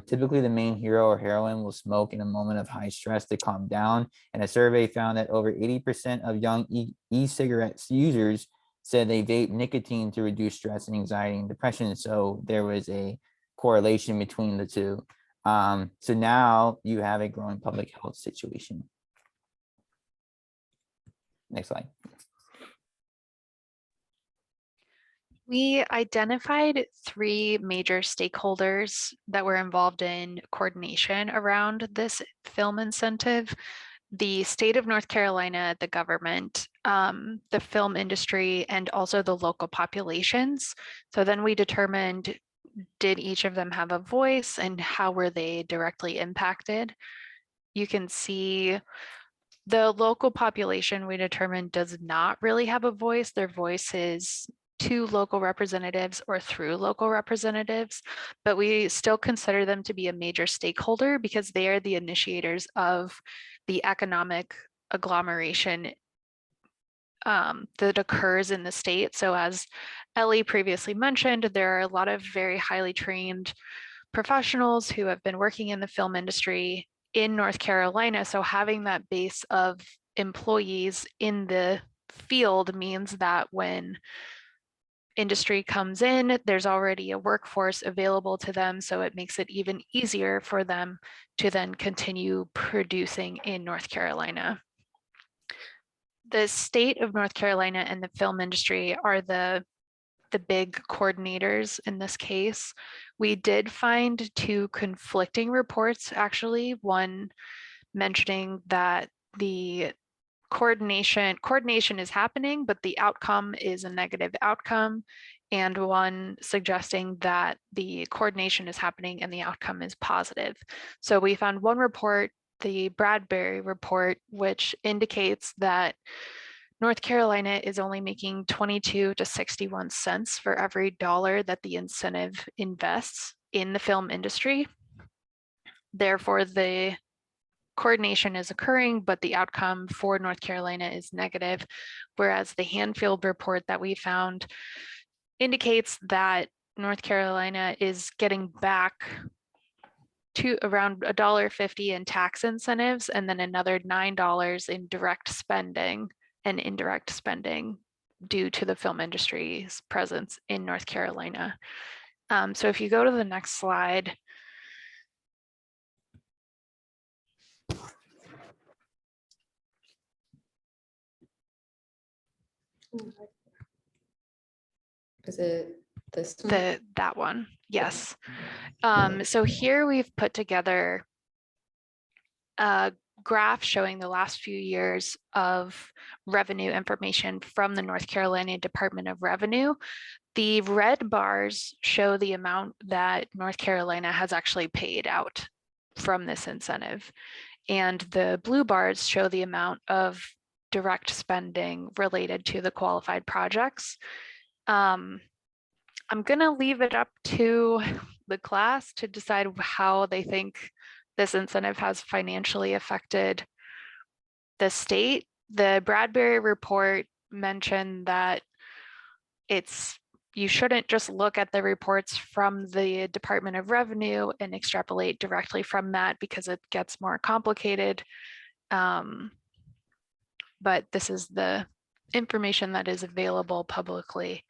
Typically, the main hero or heroine will smoke in a moment of high stress to calm down. And a survey found that over 80% of young e-cigarettes users said they vape nicotine to reduce stress and anxiety and depression. So there was a correlation between the two. So now you have a growing public health situation. Next slide. We identified 3 major stakeholders that were involved in coordination around this film incentive: the state of North Carolina, the government, the film industry, and also the local populations. So then we determined, did each of them have a voice and how were they directly impacted? You can see the local population we determined does not really have a voice. Their voice is to local representatives or through local representatives, but we still consider them to be a major stakeholder because they are the initiators of the economic agglomeration that occurs in the state. So as Ellie previously mentioned, there are a lot of very highly trained professionals who have been working in the film industry in North Carolina. So having that base of employees in the field means that when industry comes in, there's already a workforce available to them. So it makes it even easier for them to then continue producing in North Carolina. The state of North Carolina and the film industry are the big coordinators in this case. We did find 2 conflicting reports, actually, one mentioning that the coordination is happening, but the outcome is a negative outcome, and one suggesting that the coordination is happening and the outcome is positive. So we found one report, the Bradbury report, which indicates that North Carolina is only making 22 to 61 cents for every dollar that the incentive invests in the film industry. Therefore, the coordination is occurring, but the outcome for North Carolina is negative, whereas the Hanfield report that we found indicates that North Carolina is getting back to around $1.50 in tax incentives and then another $9 in direct spending and indirect spending due to the film industry's presence in North Carolina. So if you go to the next slide, Is it this one? that one, yes. So here we've put together a graph showing the last few years of revenue information from the North Carolina Department of Revenue. The red bars show the amount that North Carolina has actually paid out from this incentive. And the blue bars show the amount of direct spending related to the qualified projects. I'm gonna leave it up to the class to decide how they think this incentive has financially affected the state. The Bradbury report mentioned that you shouldn't just look at the reports from the Department of Revenue and extrapolate directly from that because it gets more complicated. But this is the information that is available publicly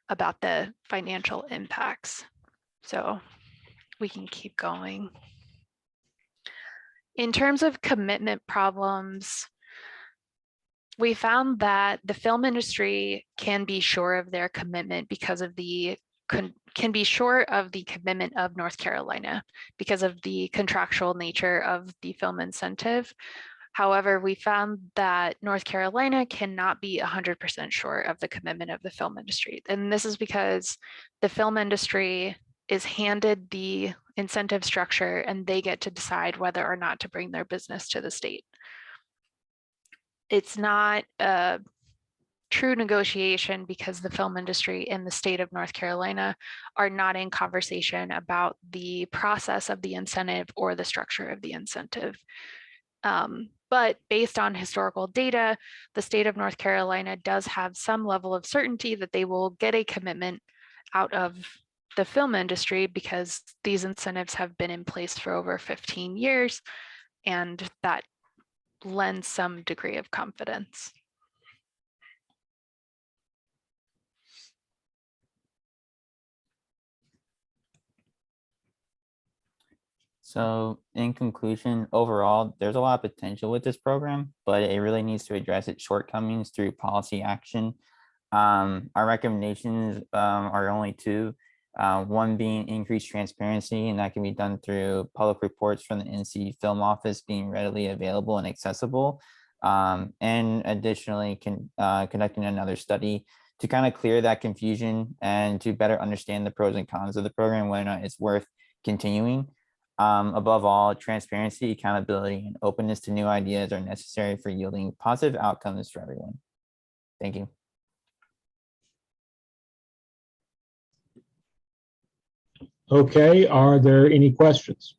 about the financial impacts. So we can keep going. In terms of commitment problems, we found that the film industry can be sure of their commitment because of the commitment of North Carolina because of the contractual nature of the film incentive. However, we found that North Carolina cannot be 100% sure of the commitment of the film industry. And this is because the film industry is handed the incentive structure and they get to decide whether or not to bring their business to the state. It's not a true negotiation because the film industry in the state of North Carolina are not in conversation about the process of the incentive or the structure of the incentive. But based on historical data, the state of North Carolina does have some level of certainty that they will get a commitment out of the film industry because these incentives have been in place for over 15 years, and that lends some degree of confidence. So in conclusion, overall, there's a lot of potential with this program, but it really needs to address its shortcomings through policy action. Our recommendations are only two. One being increased transparency, and that can be done through public reports from the NC Film Office being readily available and accessible. And additionally, conducting another study to kind of clear that confusion and to better understand the pros and cons of the program, whether or not it's worth continuing. Above all, transparency, accountability, and openness to new ideas are necessary for yielding positive outcomes for everyone. Thank you. Okay, are there any questions?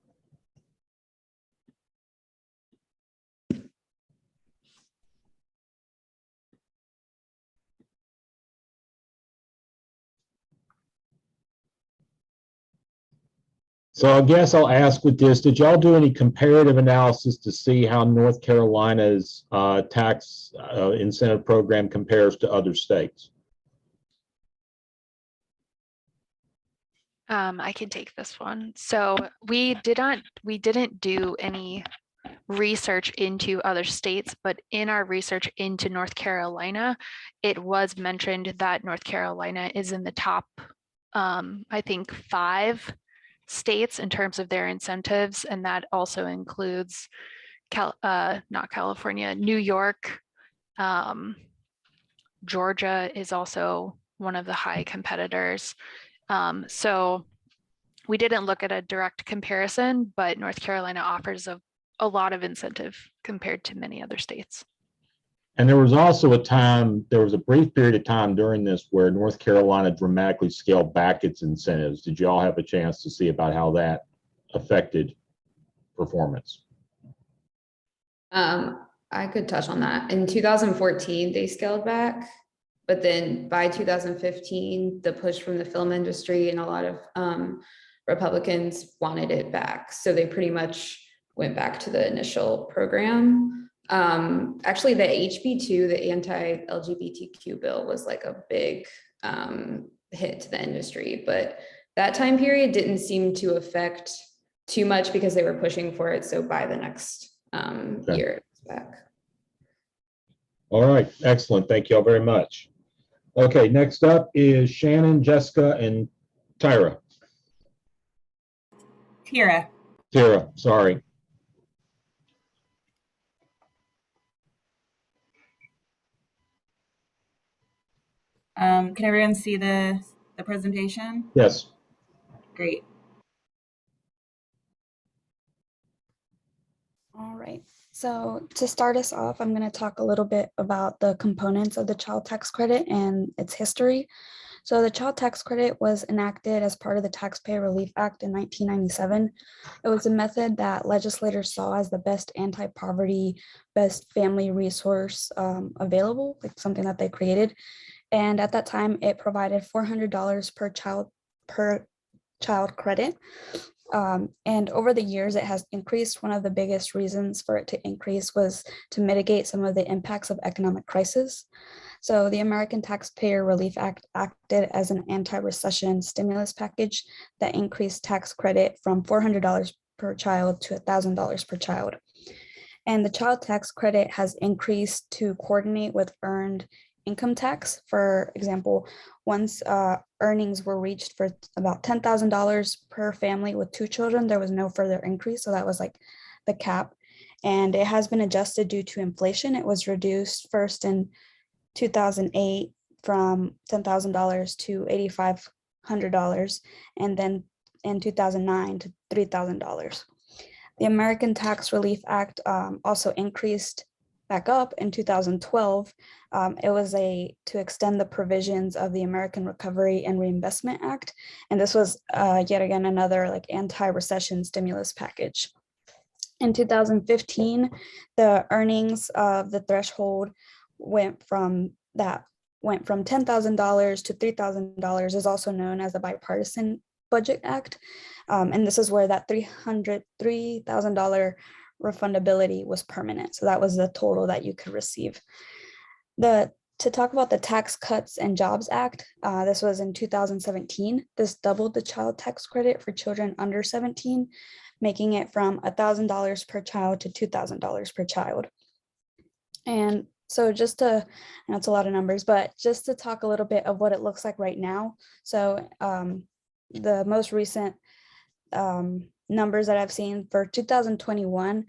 So I guess I'll ask with this, did y'all do any comparative analysis to see how North Carolina's tax incentive program compares to other states? I can take this one. So we didn't do any research into other states, but in our research into North Carolina, it was mentioned that North Carolina is in the top, I think, 5 states in terms of their incentives, and that also includes not California, New York, Georgia is also one of the high competitors. So we didn't look at a direct comparison, but North Carolina offers a lot of incentive compared to many other states. And there was also there was a brief period of time during this where North Carolina dramatically scaled back its incentives. Did you all have a chance to see about how that affected performance? I could touch on that. In 2014, they scaled back, but then by 2015, the push from the film industry and a lot of Republicans wanted it back. So they pretty much went back to the initial program. Actually, the HB2, the anti-LGBTQ bill, was like a big hit to the industry, but that time period didn't seem to affect too much because they were pushing for it. So by the next year, it's back. All right, excellent. Thank you all very much. Okay, next up is Shannon, Jessica, and Tyra. Tyra, sorry. Can everyone see the presentation? Yes. Great. All right. So to start us off, I'm going to talk a little bit about the components of the child tax credit and its history. So the child tax credit was enacted as part of the Taxpayer Relief Act in 1997. It was a method that legislators saw as the best anti-poverty, best family resource available, like something that they created. And at that time, it provided $400 per child credit. And over the years, it has increased. One of the biggest reasons for it to increase was to mitigate some of the impacts of economic crisis. So the American Taxpayer Relief Act acted as an anti-recession stimulus package that increased tax credit from $400 per child to $1,000 per child. And the child tax credit has increased to coordinate with earned income tax. For example, once earnings were reached for about $10,000 per family with 2 children, there was no further increase. So that was like the cap. And it has been adjusted due to inflation. It was reduced first in 2008 from $10,000 to $8,500, and then in 2009 to $3,000. The American Tax Relief Act also increased back up in 2012. It was to extend the provisions of the American Recovery and Reinvestment Act. And this was yet again another like anti-recession stimulus package. In 2015, the earnings of the threshold went from $10,000 to $3,000, is also known as the Bipartisan Budget Act. And this is where that $3,000 refundability was permanent. So that was the total that you could receive. To talk about the Tax Cuts and Jobs Act, this was in 2017. This doubled the child tax credit for children under 17, making it from $1,000 per child to $2,000 per child. And so just to, I know it's a lot of numbers, but just to talk a little bit of what it looks like right now. So the most recent numbers that I've seen for 2021,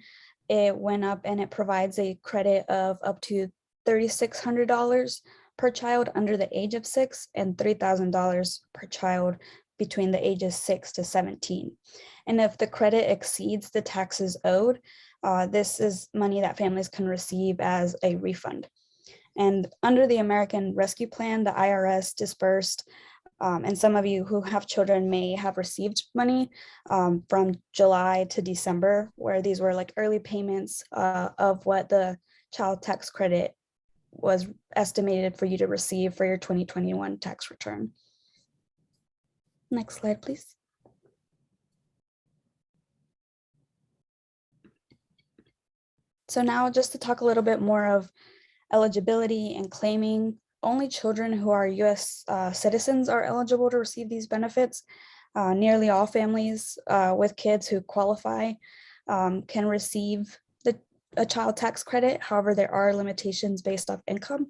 it went up and it provides a credit of up to $3,600 per child under the age of 6 and $3,000 per child between the ages 6 to 17. And if the credit exceeds the taxes owed, this is money that families can receive as a refund. And under the American Rescue Plan, the IRS dispersed, and some of you who have children may have received money from July to December, where these were like early payments of what the child tax credit was estimated for you to receive for your 2021 tax return. Next slide, please. So now just to talk a little bit more of eligibility and claiming. Only children who are U.S. Citizens are eligible to receive these benefits. Nearly all families with kids who qualify can receive a child tax credit. However, there are limitations based off income.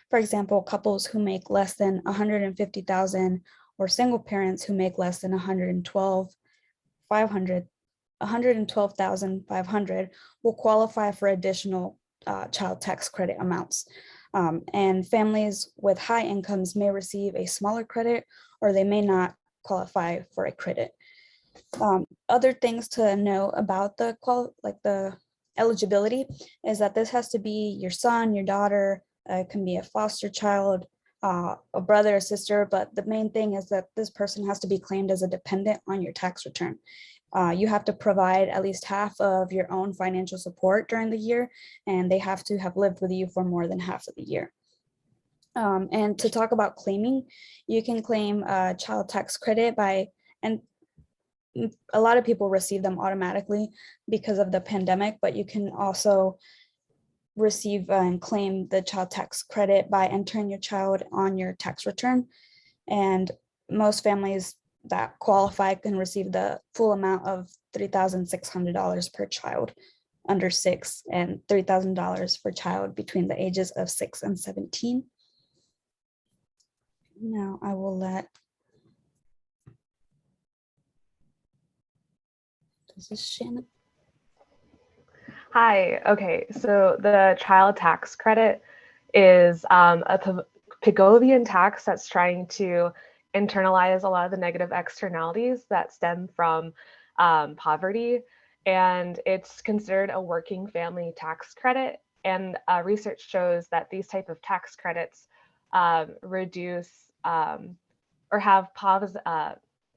For example, couples who make less than $150,000 or single parents who make less than $112,500 will qualify for additional child tax credit amounts. And families with high incomes may receive a smaller credit, or they may not qualify for a credit. Other things to know about the eligibility is that this has to be your son, your daughter, it can be a foster child, a brother or sister, but the main thing is that this person has to be claimed as a dependent on your tax return. You have to provide at least half of your own financial support during the year, and they have to have lived with you for more than half of the year. And to talk about claiming, you can claim a child tax credit and a lot of people receive them automatically because of the pandemic, but you can also receive and claim the child tax credit by entering your child on your tax return. And most families that qualify can receive the full amount of $3,600 per child under 6 and $3,000 for child between the ages of 6 and 17. Now I will let this is Shannon. Hi, okay, so the child tax credit is a Pigovian tax that's trying to internalize a lot of the negative externalities that stem from poverty, and it's considered a working family tax credit. And research shows that these type of tax credits reduce or have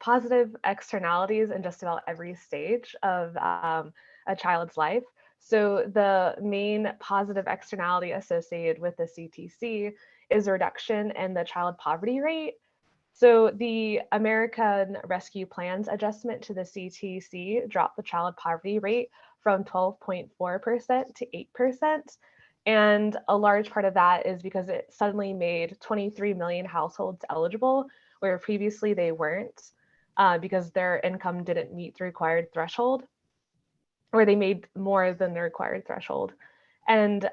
positive externalities in just about every stage of a child's life. So the main positive externality associated with the CTC is a reduction in the child poverty rate. So the American Rescue Plan's adjustment to the CTC dropped the child poverty rate from 12.4% to 8%. And a large part of that is because it suddenly made 23 million households eligible, where previously they weren't, because their income didn't meet the required threshold, or they made more than the required threshold. And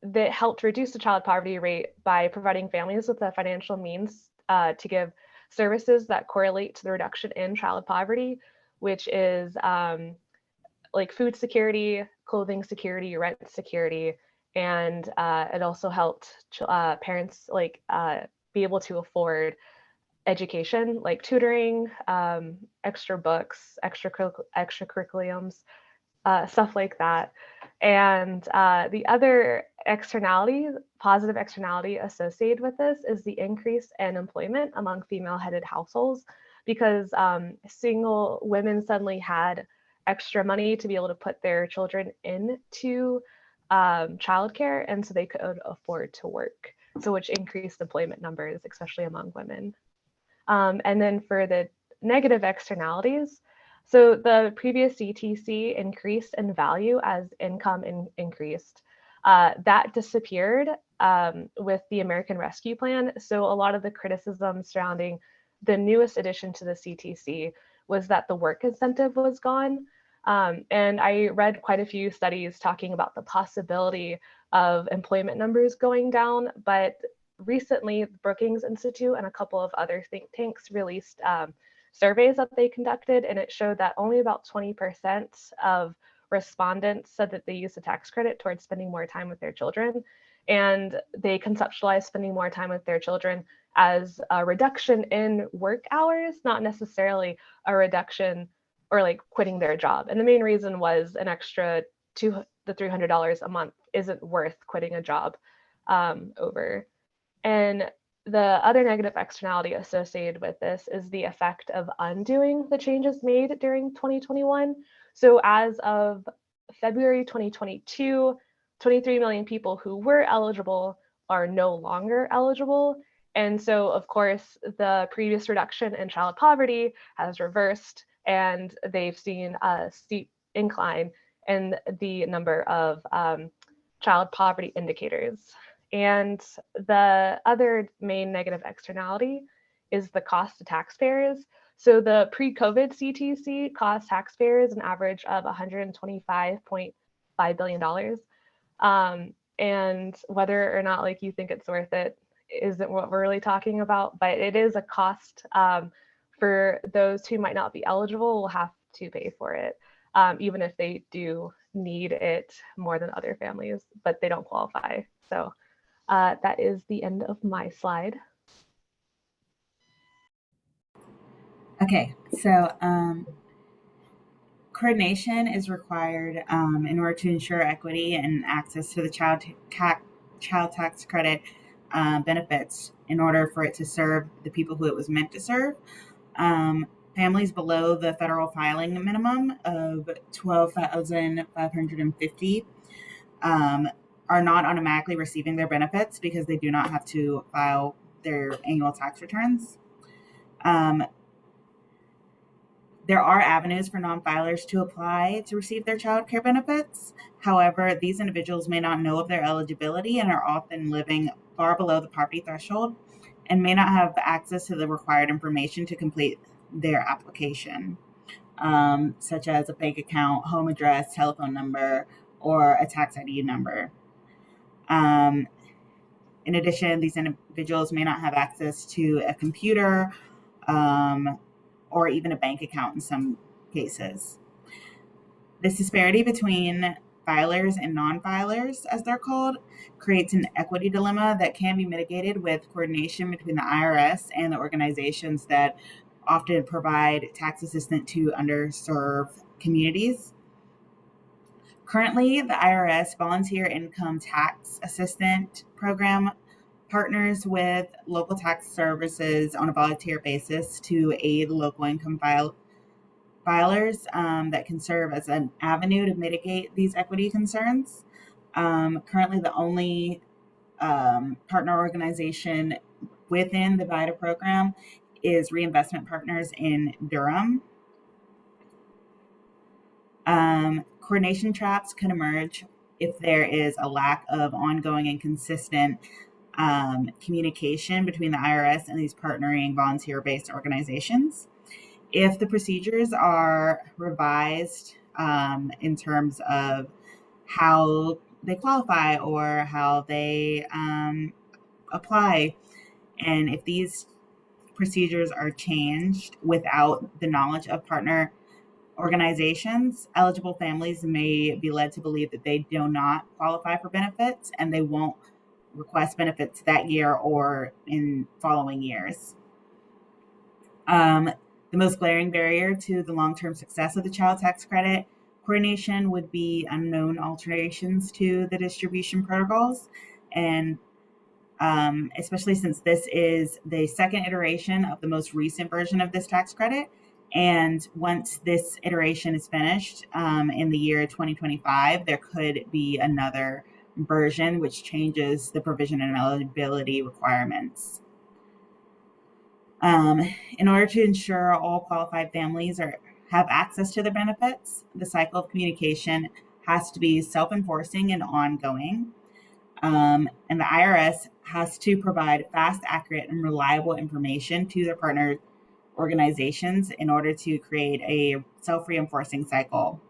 that helped reduce the child poverty rate by providing families with the financial means to give services that correlate to the reduction in child poverty, which is like food security, clothing security, rent security, and it also helped parents be able to afford education, like tutoring, extra books, extracurriculums, stuff like that. And the other externality, positive externality associated with this is the increase in employment among female-headed households, because single women suddenly had extra money to be able to put their children into childcare, and so they could afford to work, so which increased employment numbers, especially among women. And then for the negative externalities, so the previous CTC increased in value as income increased. That disappeared with the American Rescue Plan. So a lot of the criticism surrounding the newest addition to the CTC was that the work incentive was gone. And I read quite a few studies talking about the possibility of employment numbers going down, but recently the Brookings Institute and a couple of other think tanks released surveys that they conducted, and it showed that only about 20% of respondents said that they used the tax credit towards spending more time with their children. And they conceptualize spending more time with their children as a reduction in work hours, not necessarily a reduction or like quitting their job. And the main reason was an extra $200 to $300 a month isn't worth quitting a job over. And the other negative externality associated with this is the effect of undoing the changes made during 2021. So as of February 2022, 23 million people who were eligible are no longer eligible. And so, of course, the previous reduction in child poverty has reversed, and they've seen a steep incline in the number of child poverty indicators. And the other main negative externality is the cost to taxpayers. So the pre-COVID CTC cost taxpayers an average of $125.5 billion. And whether or not like you think it's worth it isn't what we're really talking about, but it is a cost for those who might not be eligible will have to pay for it, even if they do need it more than other families, but they don't qualify. So that is the end of my slide. Okay, so coordination is required in order to ensure equity and access to the child tax credit benefits in order for it to serve the people who it was meant to serve. Families below the federal filing minimum of $12,550 are not automatically receiving their benefits because they do not have to file their annual tax returns. There are avenues for non-filers to apply to receive their child care benefits. However, these individuals may not know of their eligibility and are often living far below the poverty threshold and may not have access to the required information to complete their application, such as a bank account, home address, telephone number, or a tax ID number. In addition, these individuals may not have access to a computer, or even a bank account in some cases. This disparity between filers and non-filers, as they're called, creates an equity dilemma that can be mitigated with coordination between the IRS and the organizations that often provide tax assistance to underserved communities. Currently, the IRS Volunteer Income Tax Assistant Program partners with local tax services on a volunteer basis to aid local income filers that can serve as an avenue to mitigate these equity concerns. Currently, the only partner organization within the VITA program is Reinvestment Partners in Durham. Coordination traps can emerge if there is a lack of ongoing and consistent communication between the IRS and these partnering volunteer-based organizations. If the procedures are revised in terms of how they qualify or how they apply, and if these procedures are changed without the knowledge of partner organizations, eligible families may be led to believe that they do not qualify for benefits and they won't request benefits that year or in following years. The most glaring barrier to the long-term success of the child tax credit coordination would be unknown alterations to the distribution protocols, and especially since this is the second iteration of the most recent version of this tax credit. And once this iteration is finished in the year 2025, there could be another version which changes the provision and eligibility requirements. In order to ensure all qualified families have access to the benefits, the cycle of communication has to be self-enforcing and ongoing. And the IRS has to provide fast, accurate, and reliable information to their partner organizations in order to create a self-reinforcing cycle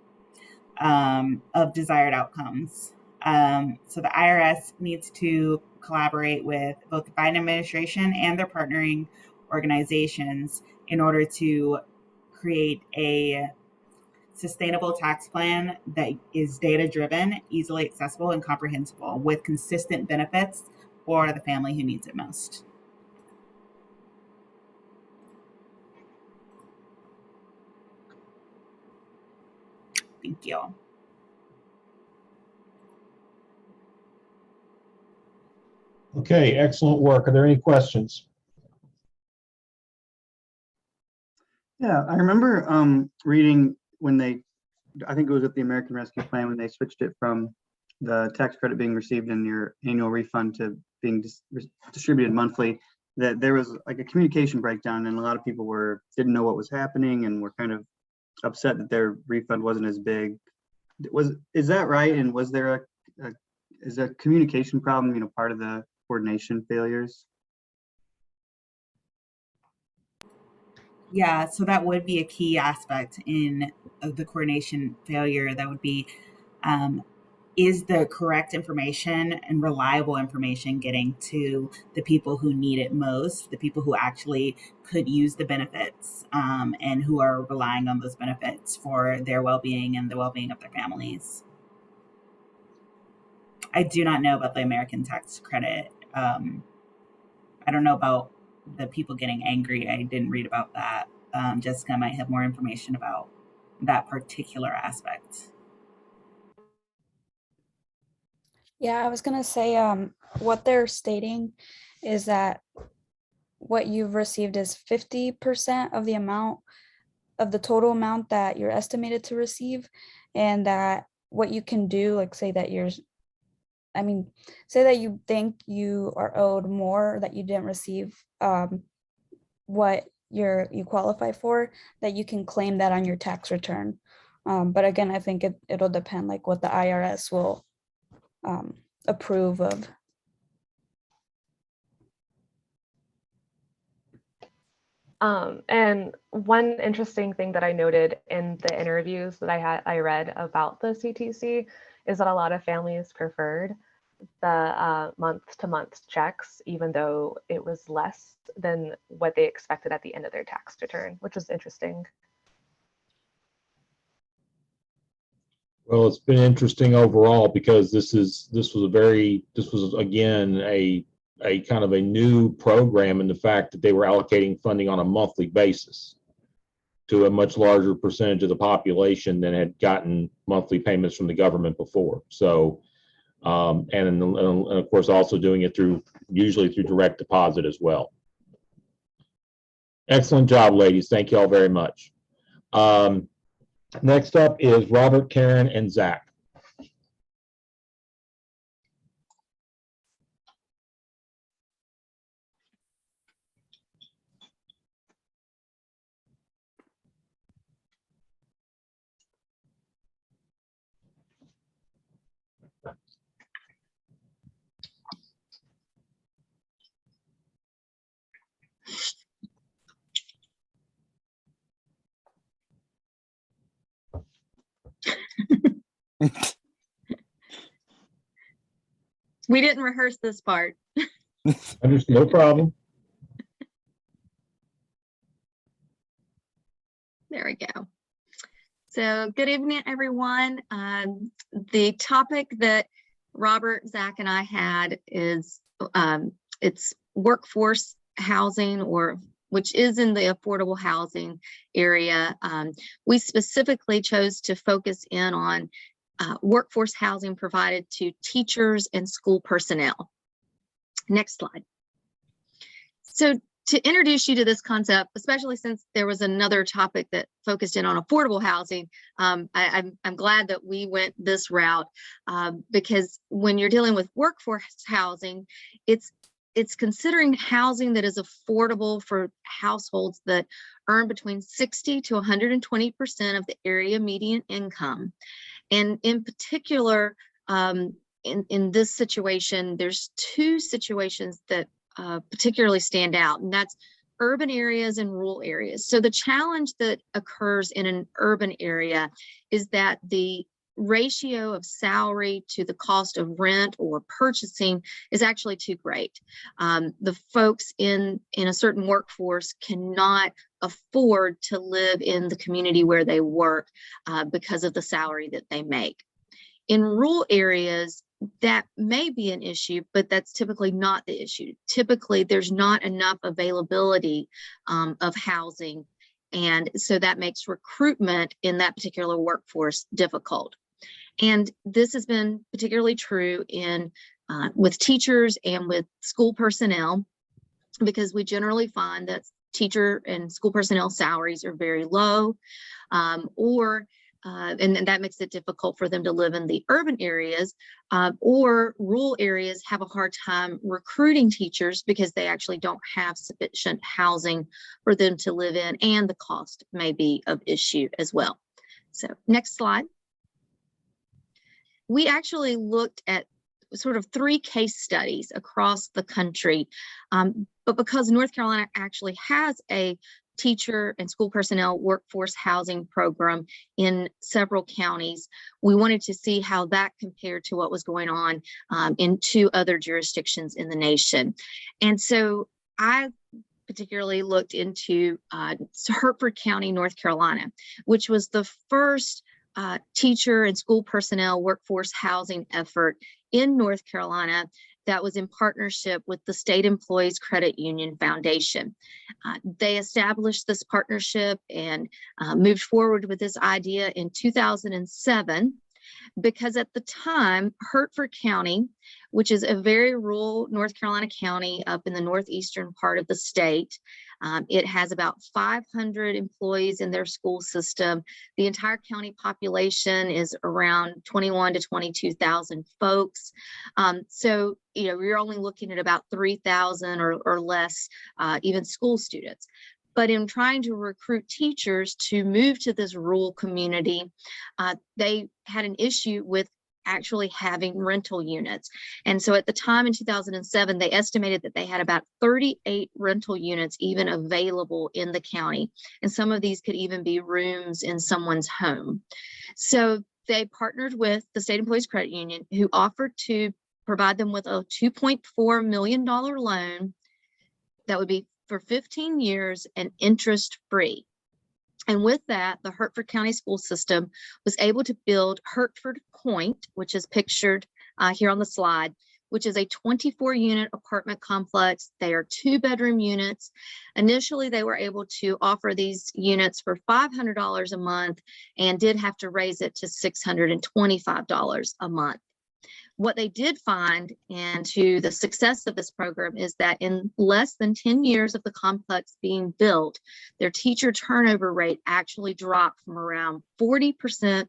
of desired outcomes. So the IRS needs to collaborate with both the Biden administration and their partnering organizations in order to create a sustainable tax plan that is data-driven, easily accessible, and comprehensible with consistent benefits for the family who needs it most. Thank you. Okay, excellent work. Are there any questions? Yeah, I remember reading when I think it was with the American Rescue Plan when they switched it from the tax credit being received in your annual refund to being distributed monthly, that there was like a communication breakdown and a lot of people didn't know what was happening and were kind of upset that their refund wasn't as big. Is that right? And was there is a communication problem, part of the coordination failures? Yeah, so that would be a key aspect in the coordination failure. That would be, is the correct information and reliable information getting to the people who need it most, the people who actually could use the benefits and who are relying on those benefits for their well-being and the well-being of their families? I do not know about the American tax credit. I don't know about the people getting angry. I didn't read about that. Jessica might have more information about that particular aspect. Yeah, I was gonna say, what they're stating is that what you've received is 50% of the amount of the total amount that you're estimated to receive, and that what you can do, like say that say that you think you are owed more, that you didn't receive what you qualify for, that you can claim that on your tax return. But again, I think it'll depend like what the IRS will approve of. And one interesting thing that I noted in the interviews that I read about the CTC is that a lot of families preferred the month-to-month checks, even though it was less than what they expected at the end of their tax return, which was interesting. Well, it's been interesting overall because this was again a kind of a new program in the fact that they were allocating funding on a monthly basis to a much larger percentage of the population than had gotten monthly payments from the government before. So, and of course, also doing it usually through direct deposit as well. Excellent job, ladies. Thank you all very much. Next up is Robert, Karen, and Zach. We didn't rehearse this part. No problem. There we go. So good evening, everyone. The topic that Robert, Zach, and I had is it's workforce housing, which is in the affordable housing area. We specifically chose to focus in on workforce housing provided to teachers and school personnel. Next slide. So to introduce you to this concept, especially since there was another topic that focused in on affordable housing, I'm glad that we went this route because when you're dealing with workforce housing, it's considering housing that is affordable for households that earn between 60 to 120% of the area median income. And in particular, in this situation, there's two situations that particularly stand out, and that's urban areas and rural areas. So the challenge that occurs in an urban area is that the ratio of salary to the cost of rent or purchasing is actually too great. The folks in a certain workforce cannot afford to live in the community where they work because of the salary that they make. In rural areas, that may be an issue, but that's typically not the issue. Typically, there's not enough availability of housing, and so that makes recruitment in that particular workforce difficult. And this has been particularly true with teachers and with school personnel, because we generally find that teacher and school personnel salaries are very low, and that makes it difficult for them to live in the urban areas, or rural areas have a hard time recruiting teachers because they actually don't have sufficient housing for them to live in, and the cost may be of issue as well. So next slide. We actually looked at sort of 3 case studies across the country, but because North Carolina actually has a teacher and school personnel workforce housing program in several counties, we wanted to see how that compared to what was going on in 2 other jurisdictions in the nation. And so I particularly looked into Hertford County, North Carolina, which was the first teacher and school personnel workforce housing effort in North Carolina that was in partnership with the State Employees Credit Union Foundation. They established this partnership and moved forward with this idea in 2007 because at the time, Hertford County, which is a very rural North Carolina county up in the northeastern part of the state, it has about 500 employees in their school system. The entire county population is around 21 to 22,000 folks. So, you're only looking at about 3,000 or less, even school students. But in trying to recruit teachers to move to this rural community, they had an issue with actually having rental units. And so at the time in 2007, they estimated that they had about 38 rental units even available in the county. And some of these could even be rooms in someone's home. So they partnered with the State Employees Credit Union, who offered to provide them with a $2.4 million loan that would be for 15 years and interest free. And with that, the Hertford County School System was able to build Hertford Point, which is pictured here on the slide, which is a 24-unit apartment complex. They are 2-bedroom units. Initially, they were able to offer these units for $500 a month and did have to raise it to $625 a month. What they did find, and to the success of this program, is that in less than 10 years of the complex being built, their teacher turnover rate actually dropped from around 40%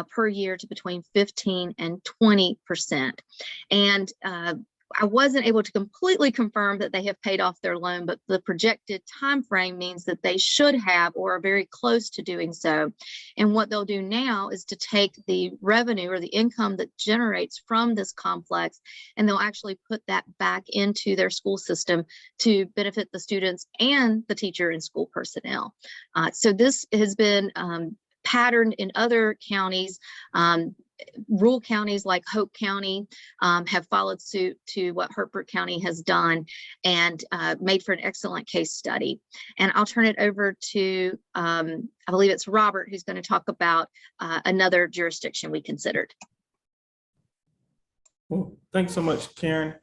per year to between 15 and 20%. And I wasn't able to completely confirm that they have paid off their loan, but the projected time frame means that they should have or are very close to doing so. And what they'll do now is to take the revenue or the income that generates from this complex, and they'll actually put that back into their school system to benefit the students and the teacher and school personnel. So this has been patterned in other counties. Rural counties like Hope County have followed suit to what Hertford County has done and made for an excellent case study. And I'll turn it over to, I believe it's Robert, who's going to talk about another jurisdiction we considered. Well, thanks so much, Karen.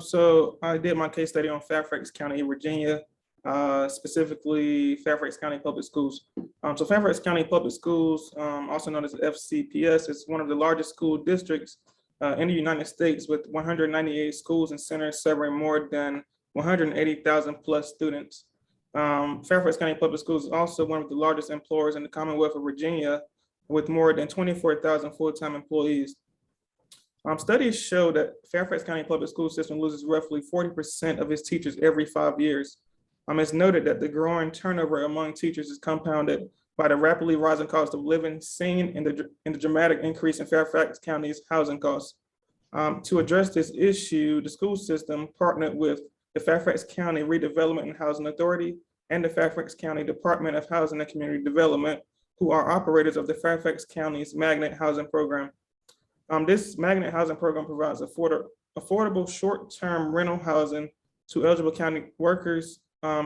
So I did my case study on Fairfax County, Virginia, specifically Fairfax County Public Schools. So Fairfax County Public Schools, also known as FCPS, is one of the largest school districts in the United States, with 198 schools and centers serving more than 180,000 plus students. Fairfax County Public Schools is also one of the largest employers in the Commonwealth of Virginia, with more than 24,000 full-time employees. Studies show that Fairfax County Public School System loses roughly 40% of its teachers every 5 years. It's noted that the growing turnover among teachers is compounded by the rapidly rising cost of living seen in the dramatic increase in Fairfax County's housing costs. To address this issue, the school system partnered with the Fairfax County Redevelopment and Housing Authority and the Fairfax County Department of Housing and Community Development, who are operators of the Fairfax County's Magnet Housing Program. This Magnet Housing Program provides affordable short-term rental housing to eligible county workers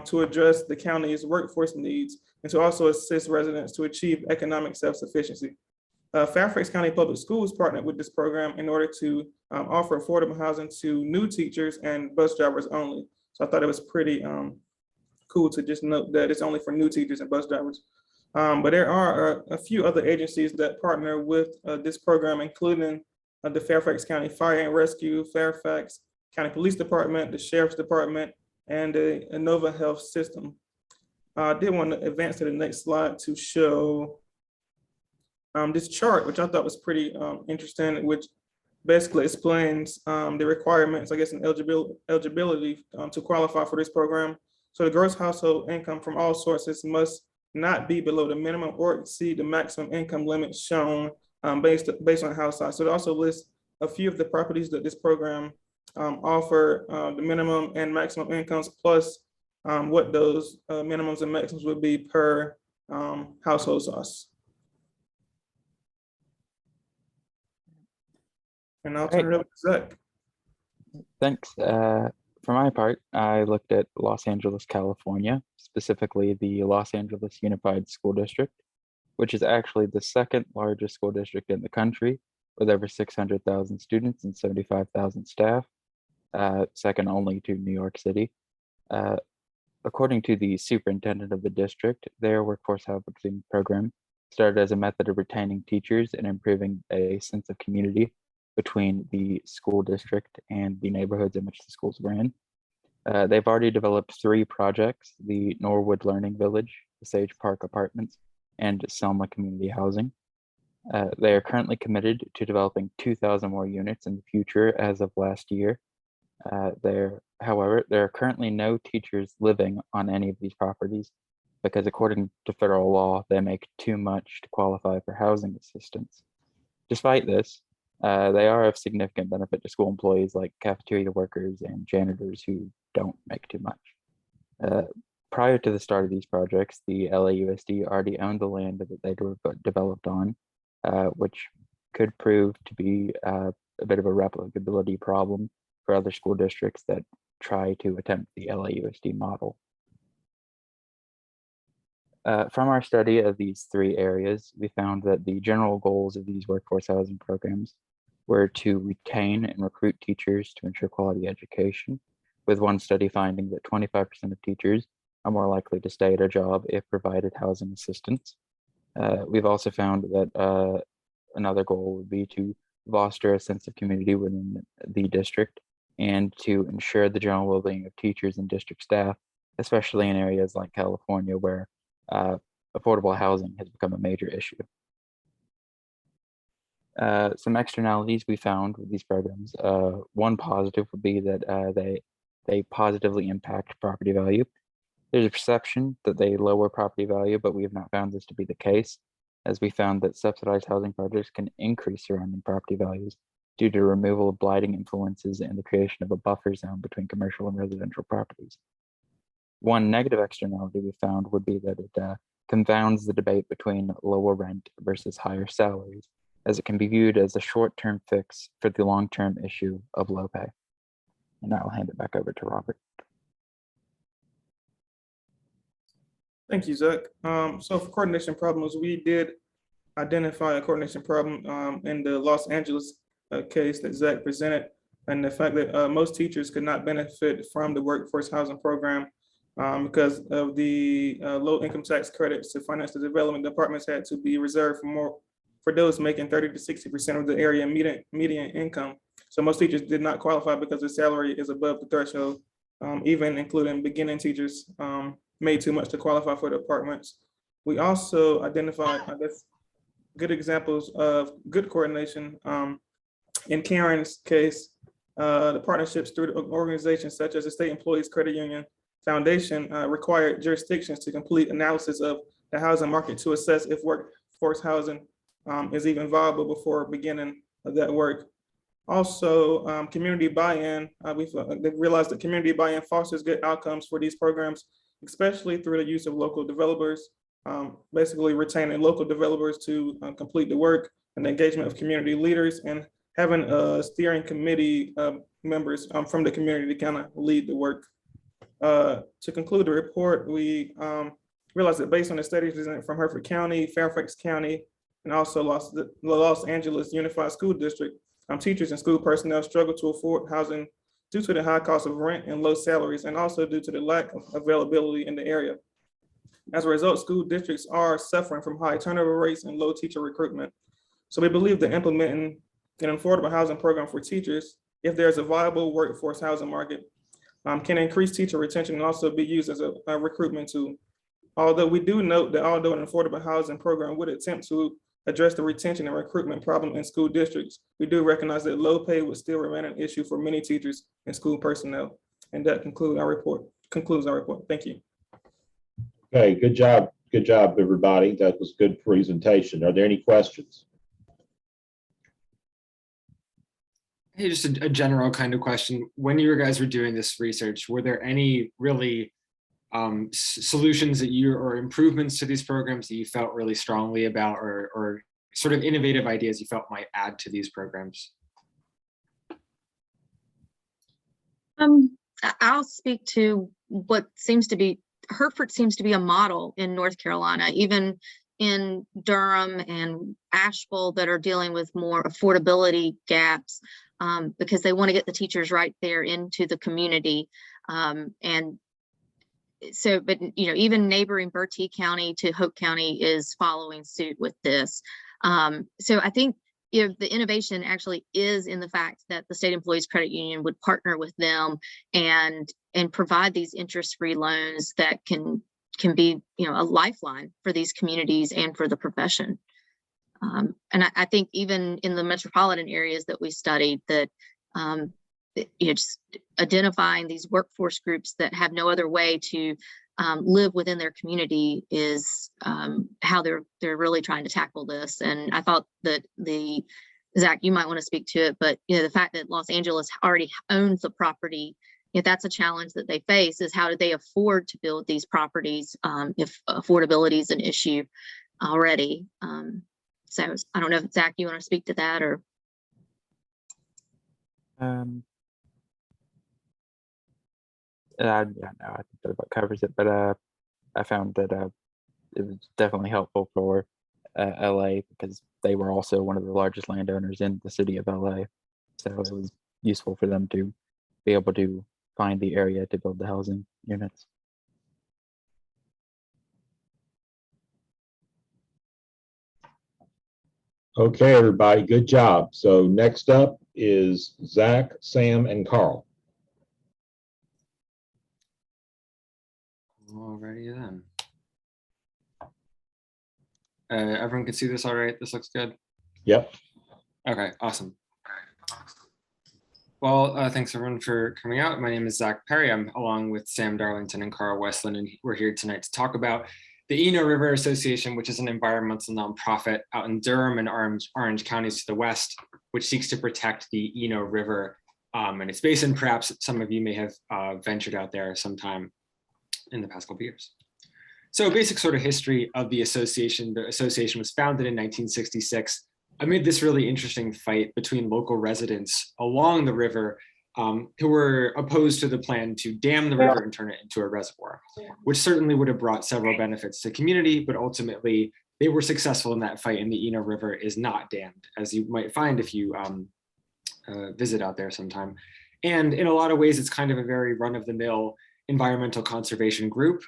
to address the county's workforce needs and to also assist residents to achieve economic self-sufficiency. Fairfax County Public Schools partnered with this program in order to offer affordable housing to new teachers and bus drivers only. So I thought it was pretty cool to just note that it's only for new teachers and bus drivers. But there are a few other agencies that partner with this program, including the Fairfax County Fire and Rescue, Fairfax County Police Department, the Sheriff's Department, and the Inova Health System. I did want to advance to the next slide to show this chart, which I thought was pretty interesting, which basically explains the requirements, I guess, and eligibility to qualify for this program. So the gross household income from all sources must not be below the minimum or exceed the maximum income limit shown based on house size. So it also lists a few of the properties that this program offer the minimum and maximum incomes, plus what those minimums and maximums would be per household size. And I'll turn it over to Zach. Thanks. For my part, I looked at Los Angeles, California, specifically the Los Angeles Unified School District. which is actually the second largest school district in the country with over 600,000 students and 75,000 staff, second only to New York City. According to the superintendent of the district, their workforce housing program started as a method of retaining teachers and improving a sense of community between the school district and the neighborhoods in which the schools were in. They've already developed 3 projects: the Norwood Learning Village, the Sage Park Apartments, and Selma Community Housing. They are currently committed to developing 2,000 more units in the future as of last year. However, there are currently no teachers living on any of these properties because according to federal law, they make too much to qualify for housing assistance. Despite this, they are of significant benefit to school employees like cafeteria workers and janitors who don't make too much. Prior to the start of these projects, the LAUSD already owned the land that they developed on, which could prove to be a bit of a replicability problem for other school districts that try to attempt the LAUSD model. From our study of these 3 areas, we found that the general goals of these workforce housing programs were to retain and recruit teachers to ensure quality education, with one study finding that 25% of teachers are more likely to stay at a job if provided housing assistance. We've also found that another goal would be to foster a sense of community within the district and to ensure the general well-being of teachers and district staff, especially in areas like California where affordable housing has become a major issue. Some externalities we found with these programs. One positive would be that they positively impact property value. There's a perception that they lower property value, but we have not found this to be the case, as we found that subsidized housing projects can increase surrounding property values due to removal of blighting influences and the creation of a buffer zone between commercial and residential properties. One negative externality we found would be that it confounds the debate between lower rent versus higher salaries, as it can be viewed as a short-term fix for the long-term issue of low pay. And I'll hand it back over to Robert. Thank you, Zach. So for coordination problems, we did identify a coordination problem in the Los Angeles case that Zach presented, and the fact that most teachers could not benefit from the workforce housing program because of the low income tax credits to finance the development. Departments had to be reserved for those making 30 to 60% of the area median income. So most teachers did not qualify because their salary is above the threshold, even including beginning teachers made too much to qualify for the apartments. We also identified, I guess, good examples of good coordination. In Karen's case, the partnerships through the organizations such as the State Employees Credit Union Foundation required jurisdictions to complete analysis of the housing market to assess if workforce housing is even viable before beginning that work. Also, community buy-in. They've realized that community buy-in fosters good outcomes for these programs, especially through the use of local developers, basically retaining local developers to complete the work, and the engagement of community leaders, and having a steering committee members from the community to kind of lead the work. To conclude the report, we realized that based on the studies from Hertford County, Fairfax County, and also the Los Angeles Unified School District, teachers and school personnel struggle to afford housing due to the high cost of rent and low salaries, and also due to the lack of availability in the area. As a result, school districts are suffering from high turnover rates and low teacher recruitment. So we believe that implementing an affordable housing program for teachers, if there's a viable workforce housing market, can increase teacher retention and also be used as a recruitment tool. Although we do note that although an affordable housing program would attempt to address the retention and recruitment problem in school districts, we do recognize that low pay would still remain an issue for many teachers and school personnel. And that concludes our report. Thank you. Okay, good job. Good job, everybody. That was good presentation. Are there any questions? Hey, just a general kind of question. When you guys were doing this research, were there any really solutions that or improvements to these programs that you felt really strongly about, or sort of innovative ideas you felt might add to these programs? I'll speak to what seems to be, Hertford seems to be a model in North Carolina, even in Durham and Asheville that are dealing with more affordability gaps, because they want to get the teachers right there into the community. And so, but even neighboring Bertie County to Hope County is following suit with this. So I think the innovation actually is in the fact that the State Employees Credit Union would partner with them and provide these interest-free loans that can be a lifeline for these communities and for the profession. And I think even in the metropolitan areas that we studied, that just identifying these workforce groups that have no other way to live within their community is how they're really trying to tackle this. And I thought that Zach, you might want to speak to it, but the fact that Los Angeles already owns the property, if that's a challenge that they face, is how do they afford to build these properties if affordability is an issue already. So I don't know if Zach, you want to speak to that or. Yeah, no, I think that about covers it, but I found that it was definitely helpful for LA because they were also one of the largest landowners in the city of LA. So it was useful for them to be able to find the area to build the housing units. Okay, everybody, good job. So next up is Zach, Sam, and Carl. Alrighty then. Everyone can see this all right? This looks good? Yep. Okay, awesome. Well, thanks everyone for coming out. My name is Zach Perry. I'm along with Sam Darlington and Carl Westland, and we're here tonight to talk about the Eno River Association, which is an environmental nonprofit out in Durham and Orange counties to the west, which seeks to protect the Eno River and its basin. Perhaps some of you may have ventured out there sometime in the past couple years. So basic sort of history of the association. The association was founded in 1966 amid this really interesting fight between local residents along the river who were opposed to the plan to dam the river and turn it into a reservoir, which certainly would have brought several benefits to the community, but ultimately they were successful in that fight, and the Eno River is not dammed, as you might find if you visit out there sometime. And in a lot of ways, it's kind of a very run-of-the-mill environmental conservation group.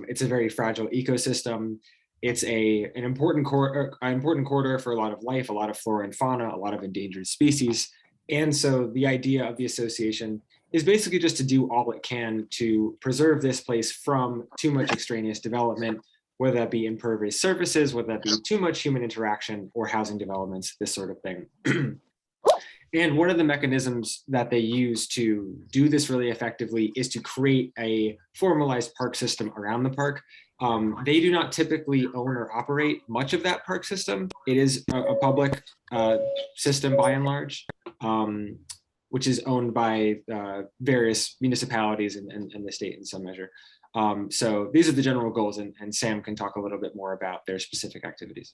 It's a very fragile ecosystem. It's an important corridor for a lot of life, a lot of flora and fauna, a lot of endangered species. And so the idea of the association is basically just to do all it can to preserve this place from too much extraneous development, whether that be impervious surfaces, whether that be too much human interaction or housing developments, this sort of thing. And one of the mechanisms that they use to do this really effectively is to create a formalized park system around the park. They do not typically own or operate much of that park system. It is a public system by and large, which is owned by various municipalities and the state in some measure. So these are the general goals, and Sam can talk a little bit more about their specific activities.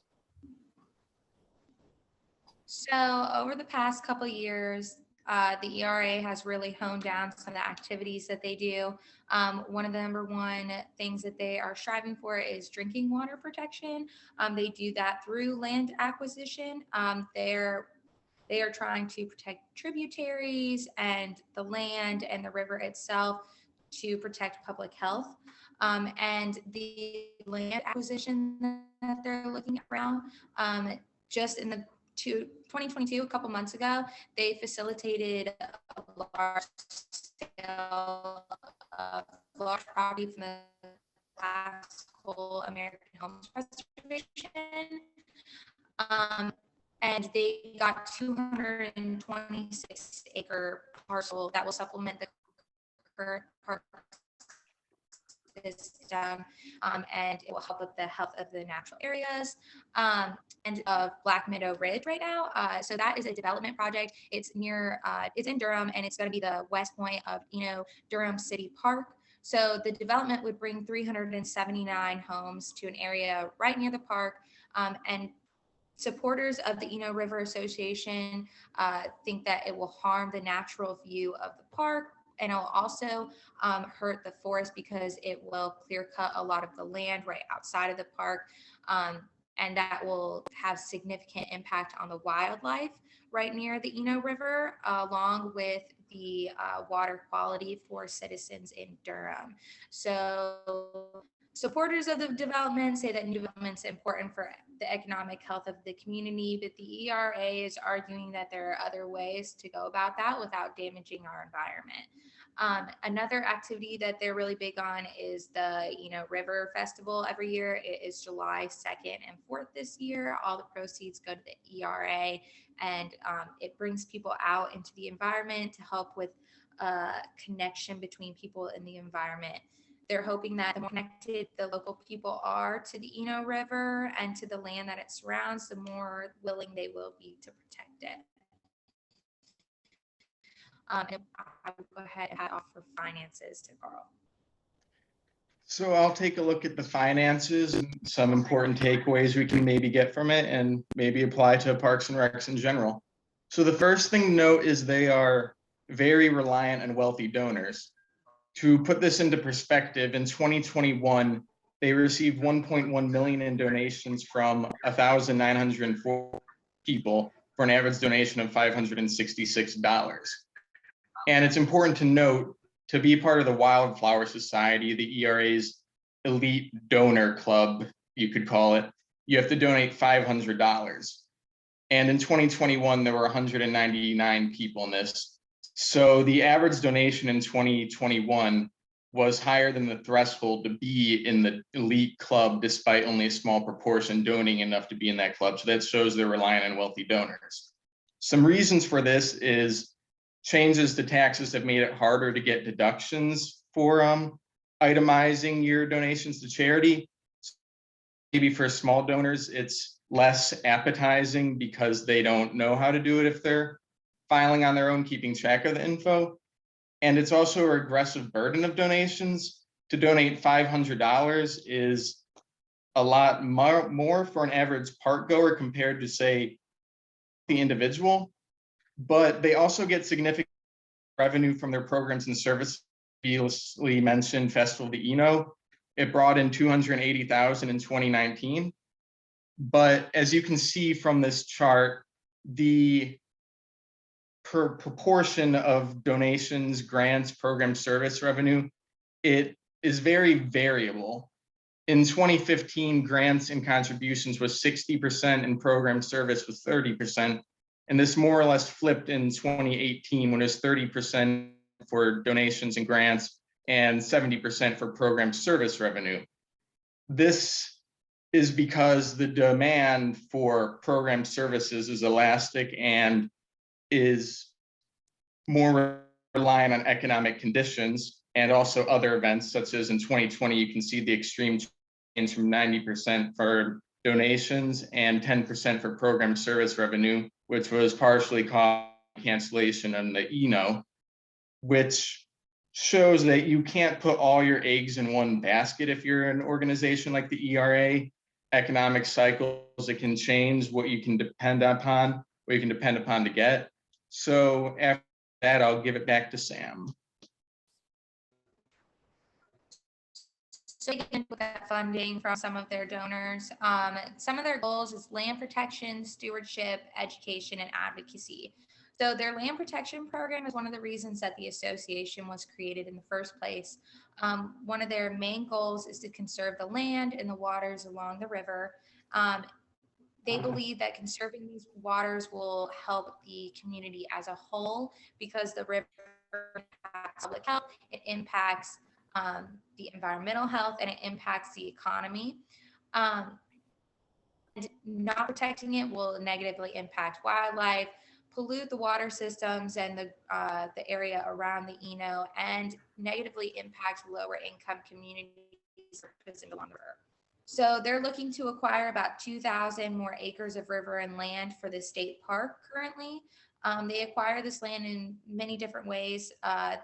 So over the past couple of years, the ERA has really honed down some of the activities that they do. One of the number one things that they are striving for is drinking water protection. They do that through land acquisition. They are trying to protect tributaries and the land and the river itself to protect public health. And the land acquisition that they're looking at around, just in the 2022, a couple months ago, they facilitated a large sale of large property from the classical American Homes Reservation. And they got 226 acre parcel that will supplement the current park system, and it will help with the health of the natural areas and of Black Meadow Ridge right now. So that is a development project. It's near, it's in Durham, and it's going to be the west point of Durham City Park. So the development would bring 379 homes to an area right near the park, and supporters of the Eno River Association think that it will harm the natural view of the park, and it will also hurt the forest because it will clear cut a lot of the land right outside of the park. and that will have significant impact on the wildlife right near the Eno River, along with the water quality for citizens in Durham. So supporters of the development say that new development is important for the economic health of the community, but the ERA is arguing that there are other ways to go about that without damaging our environment. Another activity that they're really big on is the River Festival every year. It is July 2nd and 4th this year. All the proceeds go to the ERA, and it brings people out into the environment to help with connection between people and the environment. They're hoping that the more connected the local people are to the Eno River and to the land that it surrounds, the more willing they will be to protect it. And I will go ahead and offer finances to Carl. So I'll take a look at the finances and some important takeaways we can maybe get from it and maybe apply to Parks and Recs in general. So the first thing to note is they are very reliant on wealthy donors. To put this into perspective, in 2021, they received 1.1 million in donations from 1,904 people for an average donation of $566. And it's important to note, to be part of the Wildflower Society, the ERA's elite donor club, you could call it, you have to donate $500. And in 2021, there were 199 people in this. So the average donation in 2021 was higher than the threshold to be in the elite club, despite only a small proportion donating enough to be in that club. So that shows they're relying on wealthy donors. Some reasons for this is changes to taxes have made it harder to get deductions for itemizing your donations to charity. Maybe for small donors, it's less appetizing because they don't know how to do it if they're filing on their own, keeping track of the info. And it's also a regressive burden of donations. To donate $500 is a lot more for an average park goer compared to, say, the individual. But they also get significant revenue from their programs and services. Previously mentioned Festival de Eno. It brought in $280,000 in 2019. But as you can see from this chart, the proportion of donations, grants, program service revenue, it is very variable. In 2015, grants and contributions was 60% and program service was 30%. And this more or less flipped in 2018 when it was 30% for donations and grants and 70% for program service revenue. This is because the demand for program services is elastic and is more reliant on economic conditions and also other events, such as in 2020, you can see the extreme change from 90% for donations and 10% for program service revenue, which was partially caused by cancellation on the Eno, which shows that you can't put all your eggs in one basket if you're an organization like the ERA. Economic cycles, it can change what you can depend upon, what you can depend upon to get. So after that, I'll give it back to Sam. So again, with that funding from some of their donors, some of their goals is land protection, stewardship, education, and advocacy. So their land protection program is one of the reasons that the association was created in the first place. One of their main goals is to conserve the land and the waters along the river. They believe that conserving these waters will help the community as a whole because the river impacts public health, it impacts the environmental health, and it impacts the economy. And not protecting it will negatively impact wildlife, pollute the water systems and the area around the Eno, and negatively impact lower income communities along the river. So they're looking to acquire about 2,000 more acres of river and land for the state park currently. They acquire this land in many different ways.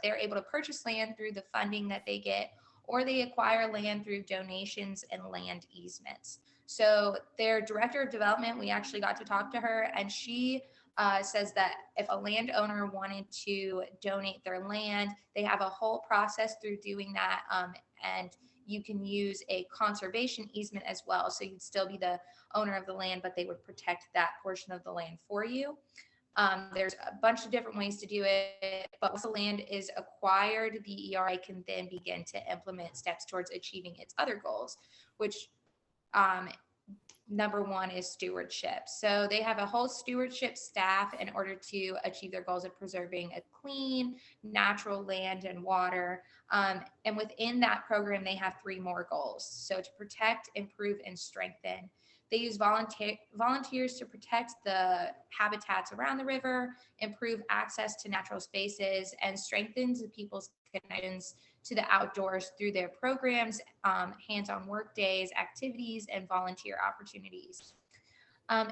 They're able to purchase land through the funding that they get, or they acquire land through donations and land easements. So their director of development, we actually got to talk to her, and she says that if a landowner wanted to donate their land, they have a whole process through doing that. And you can use a conservation easement as well. So you'd still be the owner of the land, but they would protect that portion of the land for you. There's a bunch of different ways to do it, but once the land is acquired, the ERA can then begin to implement steps towards achieving its other goals, which number one is stewardship. So they have a whole stewardship staff in order to achieve their goals of preserving a clean, natural land and water. And within that program, they have 3 more goals. So to protect, improve, and strengthen. They use volunteers to protect the habitats around the river, improve access to natural spaces, and strengthens the people's connections to the outdoors through their programs, hands-on work days, activities, and volunteer opportunities.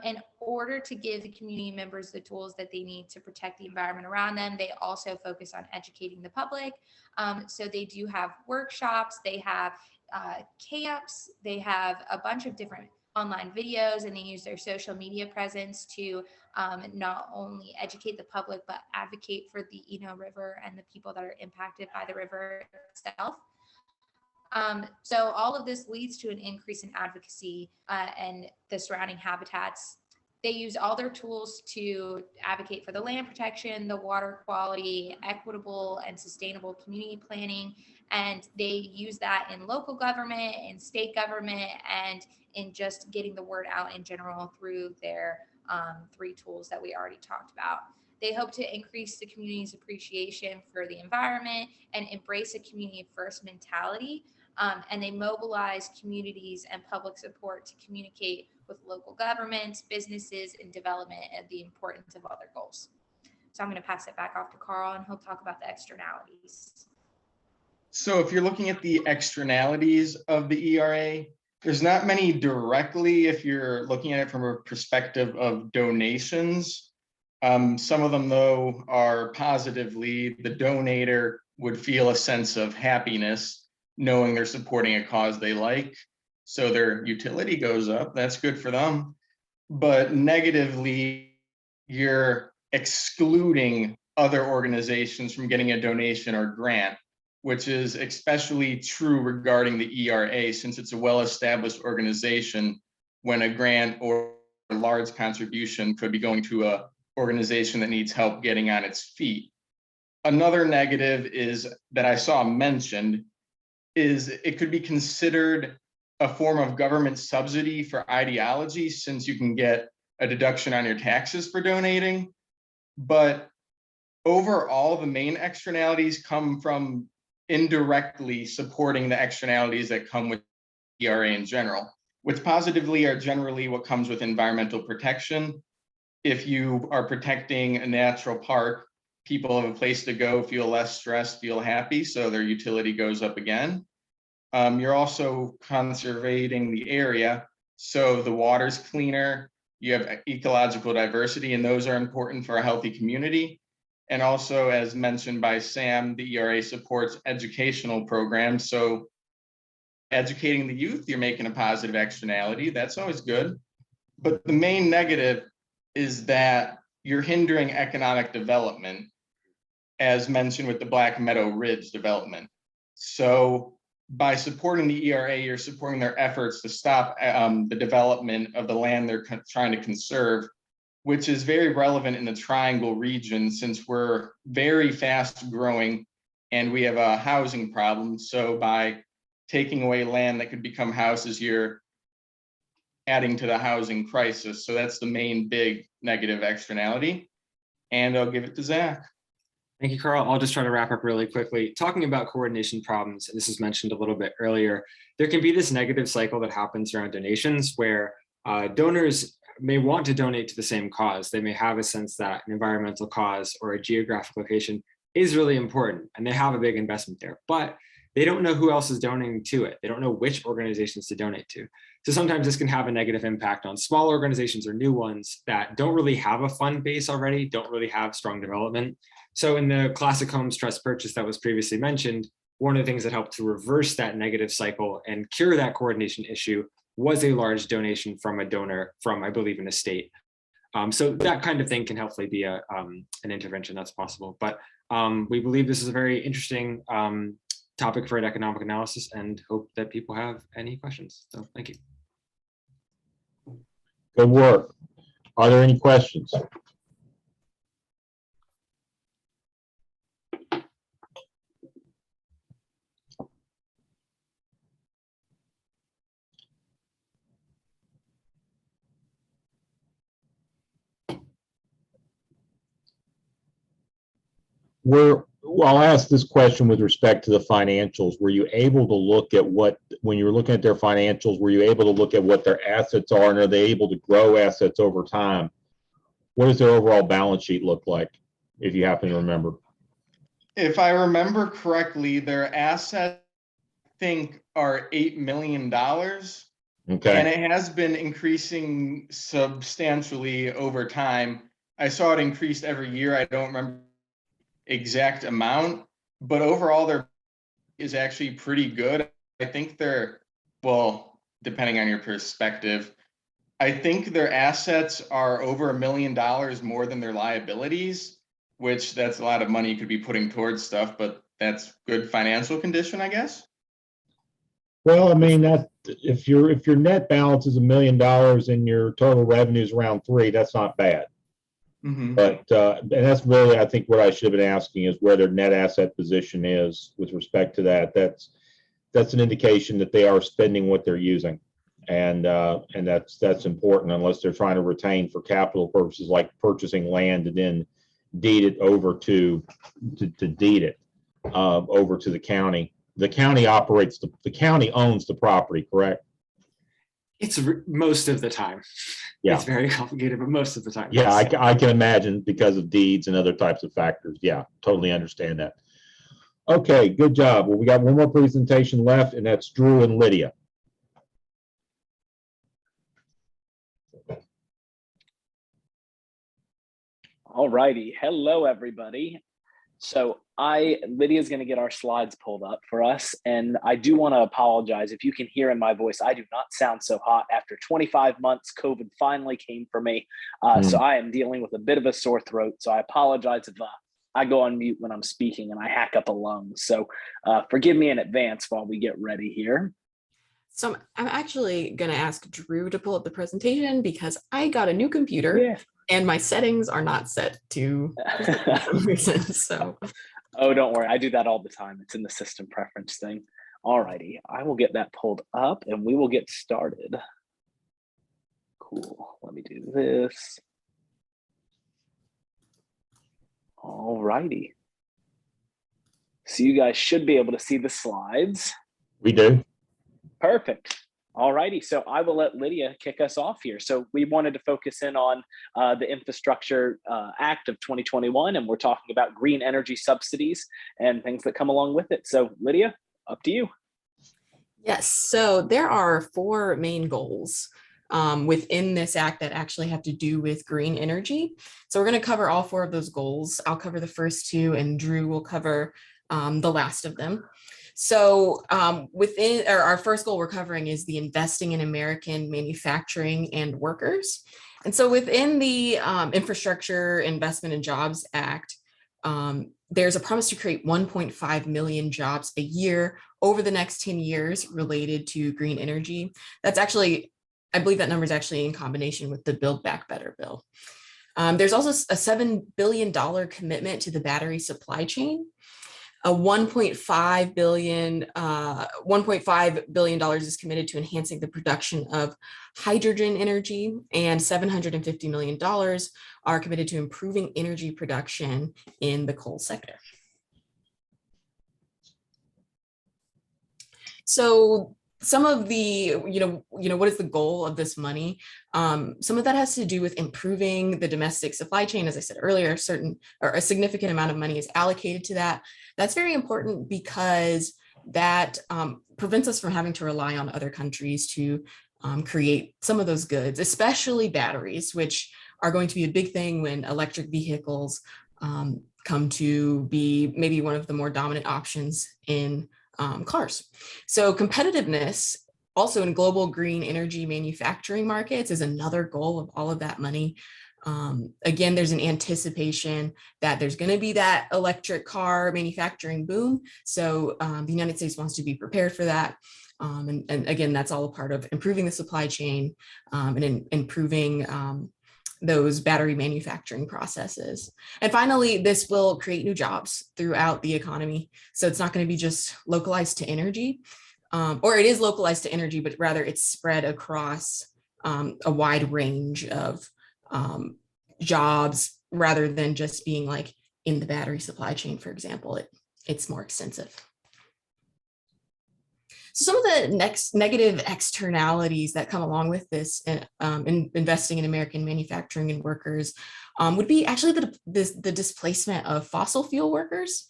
In order to give the community members the tools that they need to protect the environment around them, they also focus on educating the public. So they do have workshops, they have camps, they have a bunch of different online videos, and they use their social media presence to not only educate the public, but advocate for the Eno River and the people that are impacted by the river itself. So all of this leads to an increase in advocacy and the surrounding habitats. They use all their tools to advocate for the land protection, the water quality, equitable and sustainable community planning. And they use that in local government, in state government, and in just getting the word out in general through their 3 tools that we already talked about. They hope to increase the community's appreciation for the environment and embrace a community first mentality. And they mobilize communities and public support to communicate with local governments, businesses, and development and the importance of other goals. So I'm going to pass it back off to Carl, and he'll talk about the externalities. So if you're looking at the externalities of the ERA, there's not many directly if you're looking at it from a perspective of donations. Some of them, though, are positively. The donator would feel a sense of happiness knowing they're supporting a cause they like. So their utility goes up. That's good for them. But negatively, you're excluding other organizations from getting a donation or grant, which is especially true regarding the ERA, since it's a well-established organization. When a grant or a large contribution could be going to an organization that needs help getting on its feet. Another negative is that I saw mentioned is it could be considered a form of government subsidy for ideology, since you can get a deduction on your taxes for donating. But overall, the main externalities come from indirectly supporting the externalities that come with ERA in general, which positively are generally what comes with environmental protection. If you are protecting a natural park, people have a place to go, feel less stressed, feel happy, so their utility goes up again. You're also conserving the area, so the water's cleaner, you have ecological diversity, and those are important for a healthy community. And also, as mentioned by Sam, the ERA supports educational programs. So educating the youth, you're making a positive externality. That's always good. But the main negative is that you're hindering economic development, as mentioned with the Black Meadow Ridge development. So by supporting the ERA, you're supporting their efforts to stop the development of the land they're trying to conserve, which is very relevant in the Triangle region, since we're very fast growing and we have a housing problem. So by taking away land that could become houses, you're adding to the housing crisis. So that's the main big negative externality. And I'll give it to Zach. Thank you, Carl. I'll just try to wrap up really quickly. Talking about coordination problems, and this was mentioned a little bit earlier, there can be this negative cycle that happens around donations where donors may want to donate to the same cause. They may have a sense that an environmental cause or a geographic location is really important, and they have a big investment there, but they don't know who else is donating to it. They don't know which organizations to donate to. So sometimes this can have a negative impact on small organizations or new ones that don't really have a fund base already, don't really have strong development. So in the Classic Homes Trust purchase that was previously mentioned, one of the things that helped to reverse that negative cycle and cure that coordination issue was a large donation from a donor from, I believe, an estate. So that kind of thing can hopefully be an intervention that's possible. But we believe this is a very interesting topic for an economic analysis, and hope that people have any questions. So thank you. Good work. Are there any questions? Well, I'll ask this question with respect to the financials. Were you able to look at when you were looking at their financials, were you able to look at what their assets are, and are they able to grow assets over time? What does their overall balance sheet look like, if you happen to remember? If I remember correctly, their assets, I think, are $8 million. Okay. And it has been increasing substantially over time. I saw it increased every year. I don't remember exact amount, but overall their is actually pretty good. I think they're, well, depending on your perspective, I think their assets are over $1 million more than their liabilities, which that's a lot of money you could be putting towards stuff, but that's good financial condition, I guess. Well, I mean, that if your net balance is $1 million and your total revenue is around 3, that's not bad. Mm-hmm. But and that's really, I think, what I should have been asking is where their net asset position is with respect to that. That's an indication that they are spending what they're using, and that's important unless they're trying to retain for capital purposes like purchasing land and then deed it over to deed it over to the county. The county operates the county owns the property, correct? It's most of the time. Yeah. It's very complicated, but most of the time. Yeah, yes. I can imagine because of deeds and other types of factors. Yeah, totally understand that. Okay, good job. Well, we got one more presentation left, and that's Drew and Lydia. All righty. Hello, everybody. So Lydia's going to get our slides pulled up for us. And I do want to apologize. If you can hear in my voice, I do not sound so hot. After 25 months, COVID finally came for me. So I am dealing with a bit of a sore throat. So I apologize if I go on mute when I'm speaking and I hack up a lung. So forgive me in advance while we get ready here. So I'm actually going to ask Drew to pull up the presentation because I got a new computer and my settings are not set to some reason. So, oh, don't worry. I do that all the time. It's in the system preference thing. All righty. I will get that pulled up and we will get started. Cool. Let me do this. All righty. So you guys should be able to see the slides. We do. Perfect. All righty. So I will let Lydia kick us off here. So we wanted to focus in on the Infrastructure Act of 2021, and we're talking about green energy subsidies and things that come along with it. So Lydia, up to you. yes, so there are 4 main goals within this act that actually have to do with green energy. So we're going to cover all 4 of those goals. I'll cover the first 2 and Drew will cover the last of them. So within our first goal we're covering is the investing in American manufacturing and workers. And so within the Infrastructure Investment and Jobs Act, there's a promise to create 1.5 million jobs a year over the next 10 years related to green energy. That's actually, I believe that number is actually in combination with the Build Back Better bill. There's also a $7 billion commitment to the battery supply chain. A $1.5 billion is committed to enhancing the production of hydrogen energy, and $750 million are committed to improving energy production in the coal sector. So some of the, what is the goal of this money? Some of that has to do with improving the domestic supply chain. As I said earlier, a significant amount of money is allocated to that. That's very important because that prevents us from having to rely on other countries to create some of those goods, especially batteries, which are going to be a big thing when electric vehicles come to be maybe one of the more dominant options in cars. So competitiveness also in global green energy manufacturing markets is another goal of all of that money. Again, there's an anticipation that there's going to be that electric car manufacturing boom. So the United States wants to be prepared for that. And again, that's all a part of improving the supply chain and improving those battery manufacturing processes. And finally, this will create new jobs throughout the economy. So it's not going to be just localized to energy, or it is localized to energy, but rather it's spread across a wide range of jobs rather than just being like in the battery supply chain, for example. It's more extensive. So some of the next negative externalities that come along with this in investing in American manufacturing and workers would be actually the displacement of fossil fuel workers.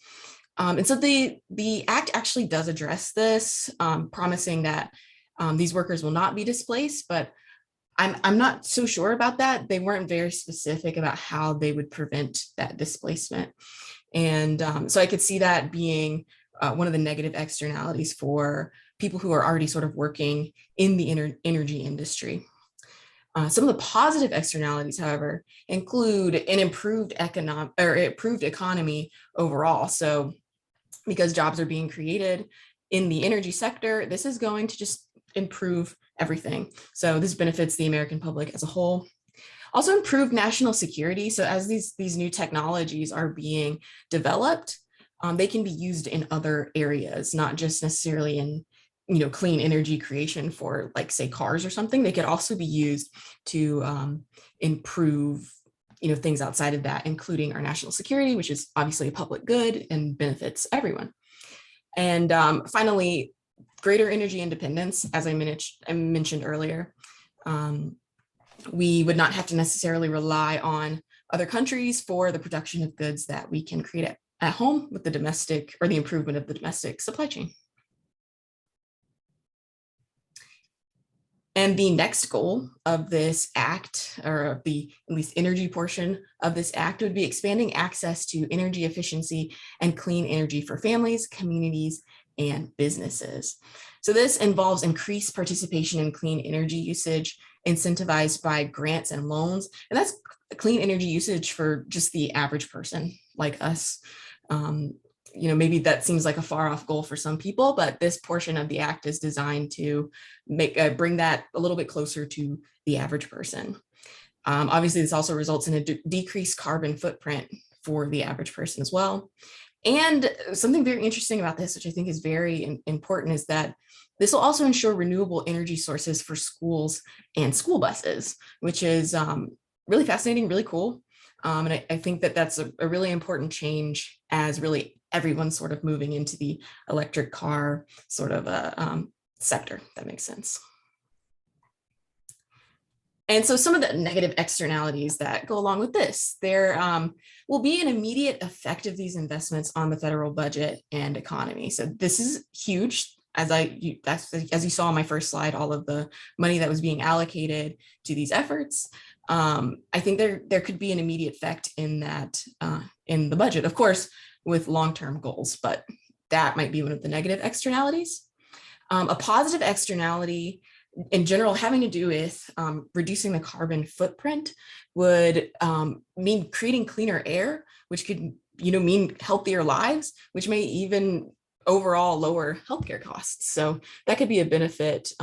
And so the act actually does address this, promising that these workers will not be displaced, but I'm not so sure about that. They weren't very specific about how they would prevent that displacement. And so I could see that being one of the negative externalities for people who are already sort of working in the energy industry. Some of the positive externalities, however, include an improved economy overall. So because jobs are being created in the energy sector, this is going to just improve everything. So this benefits the American public as a whole. Also improved national security. So as these new technologies are being developed, they can be used in other areas, not just necessarily in clean energy creation for, like, say, cars or something. They could also be used to improve things outside of that, including our national security, which is obviously a public good and benefits everyone. And finally, greater energy independence, as I mentioned earlier. We would not have to necessarily rely on other countries for the production of goods that we can create at home with the domestic, or the improvement of the domestic supply chain. And the next goal of this act, or of the at least energy portion of this act, would be expanding access to energy efficiency and clean energy for families, communities, and businesses. So this involves increased participation in clean energy usage, incentivized by grants and loans. And that's clean energy usage for just the average person like us. Maybe that seems like a far off goal for some people, but this portion of the act is designed to bring that a little bit closer to the average person. Obviously, this also results in a decreased carbon footprint for the average person as well. And something very interesting about this, which I think is very important, is that this will also ensure renewable energy sources for schools and school buses, which is really fascinating, really cool. And I think that that's a really important change, as really everyone's sort of moving into the electric car sort of sector. That makes sense. And so some of the negative externalities that go along with this, there will be an immediate effect of these investments on the federal budget and economy. So this is huge. As you saw on my first slide, all of the money that was being allocated to these efforts. I think there could be an immediate effect in that in the budget, of course, with long-term goals, but that might be one of the negative externalities. A positive externality in general, having to do with reducing the carbon footprint, would mean creating cleaner air, which could mean healthier lives, which may even overall lower healthcare costs. So that could be a benefit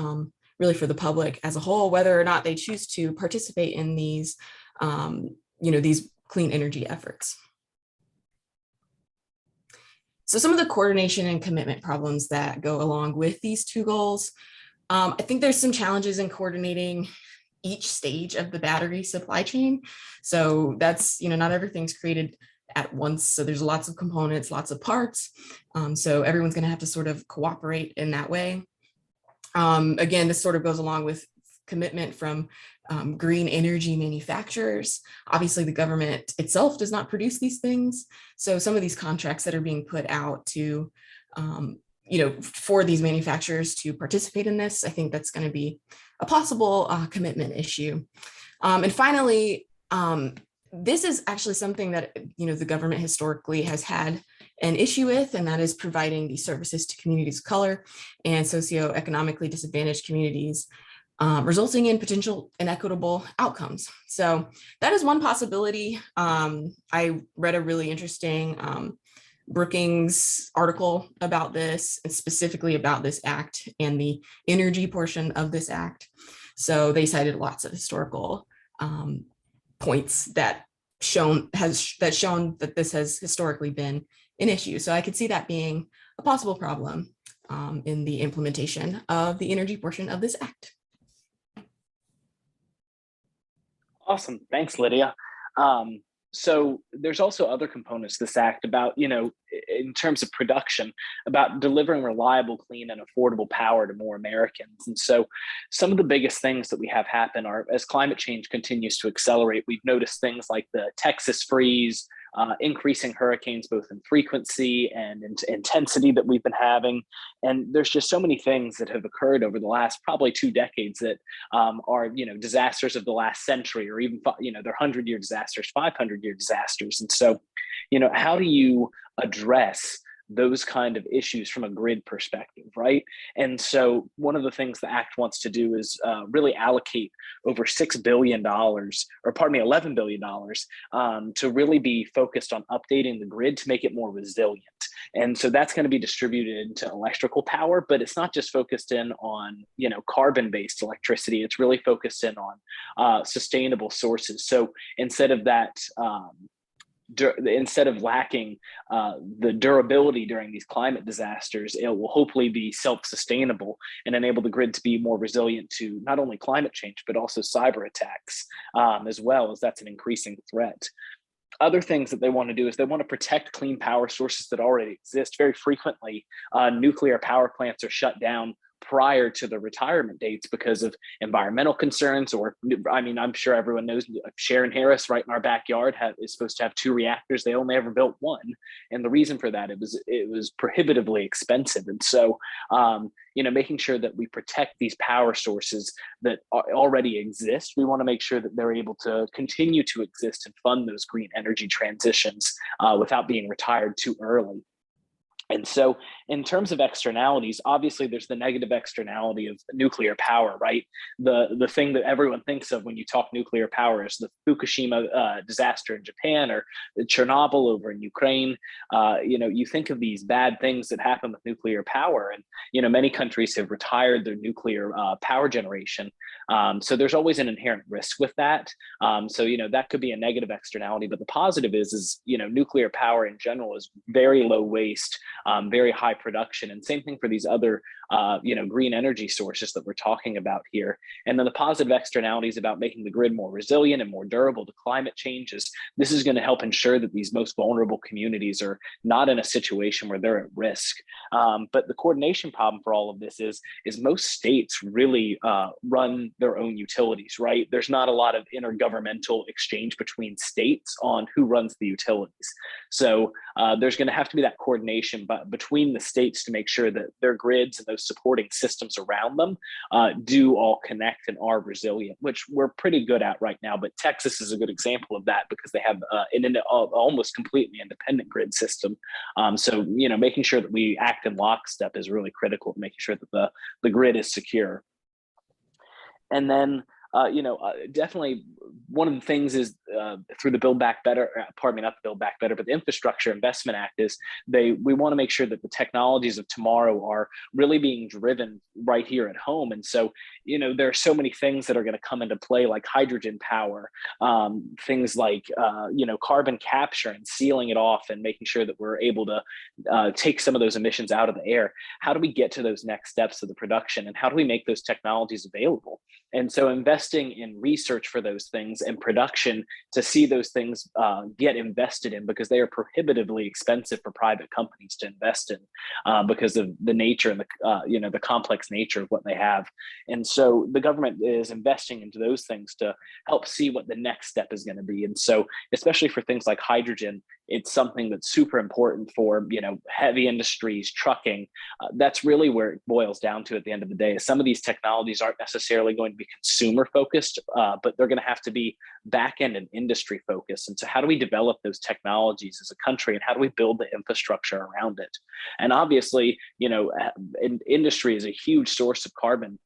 really for the public as a whole, whether or not they choose to participate in these these clean energy efforts. So some of the coordination and commitment problems that go along with these two goals. I think there's some challenges in coordinating each stage of the battery supply chain. So that's, not everything's created at once. So there's lots of components, lots of parts. So everyone's going to have to sort of cooperate in that way. Again, this sort of goes along with commitment from green energy manufacturers. Obviously, the government itself does not produce these things. So some of these contracts that are being put out to for these manufacturers to participate in this, I think that's going to be a possible commitment issue. And finally, this is actually something that the government historically has had an issue with, and that is providing these services to communities of color and socioeconomically disadvantaged communities. resulting in potential inequitable outcomes. So that is one possibility. I read a really interesting Brookings article about this, and specifically about this act and the energy portion of this act. So they cited lots of historical points that shown that this has historically been an issue. So I could see that being a possible problem in the implementation of the energy portion of this act. Awesome. Thanks, Lydia. So there's also other components to this act about, in terms of production, about delivering reliable, clean, and affordable power to more Americans. And so some of the biggest things that we have happen are, as climate change continues to accelerate, we've noticed things like the Texas freeze, increasing hurricanes, both in frequency and in intensity that we've been having. And there's just so many things that have occurred over the last probably 2 decades that are, disasters of the last century, or even, they're 100-year disasters, 500-year disasters. And so, how do you address those kind of issues from a grid perspective, right? And so one of the things the Act wants to do is really allocate over $6 billion, $11 billion, to really be focused on updating the grid to make it more resilient. And so that's going to be distributed into electrical power, but it's not just focused in on, carbon-based electricity. It's really focused in on sustainable sources. So instead of that, instead of lacking the durability during these climate disasters, it will hopefully be self-sustainable and enable the grid to be more resilient to not only climate change, but also cyber attacks, as well, as that's an increasing threat. Other things that they want to do is they want to protect clean power sources that already exist. Very frequently, nuclear power plants are shut down prior to the retirement dates because of environmental concerns, or, I'm sure everyone knows Sharon Harris right in our backyard is supposed to have 2 reactors. They only ever built 1. And the reason for that, it was prohibitively expensive. And so, making sure that we protect these power sources that already exist, we want to make sure that they're able to continue to exist and fund those green energy transitions without being retired too early. And so in terms of externalities, obviously there's the negative externality of nuclear power, right? The thing that everyone thinks of when you talk nuclear power is the Fukushima disaster in Japan, or the Chernobyl over in Ukraine. You think of these bad things that happen with nuclear power, and many countries have retired their nuclear power generation. So there's always an inherent risk with that. So that could be a negative externality, but the positive is nuclear power in general is very low waste, very high production, and same thing for these other green energy sources that we're talking about here. And then the positive externalities about making the grid more resilient and more durable to climate changes. This is going to help ensure that these most vulnerable communities are not in a situation where they're at risk. But the coordination problem for all of this is most states really run their own utilities, right? There's not a lot of intergovernmental exchange between states on who runs the utilities. So there's going to have to be that coordination between the states to make sure that their grids and those supporting systems around them do all connect and are resilient, which we're pretty good at right now. But Texas is a good example of that because they have an almost completely independent grid system. So making sure that we act in lockstep is really critical to making sure that the grid is secure. And then definitely one of the things is through the Build Back Better, not the Build Back Better, but the Infrastructure Investment Act is we want to make sure that the technologies of tomorrow are really being driven right here at home. And so, there are so many things that are going to come into play, like hydrogen power, things like, carbon capture and sealing it off and making sure that we're able to take some of those emissions out of the air. How do we get to those next steps of the production, and how do we make those technologies available? And so investing in research for those things and production to see those things get invested in, because they are prohibitively expensive for private companies to invest in because of the nature and the complex nature of what they have. And so the government is investing into those things to help see what the next step is going to be. And so especially for things like hydrogen, it's something that's super important for, heavy industries, trucking. That's really where it boils down to at the end of the day. Is some of these technologies aren't necessarily going to be consumer focused, but they're going to have to be back end and industry focused. And so how do we develop those technologies as a country, and how do we build the infrastructure around it? And obviously, industry is a huge source of carbon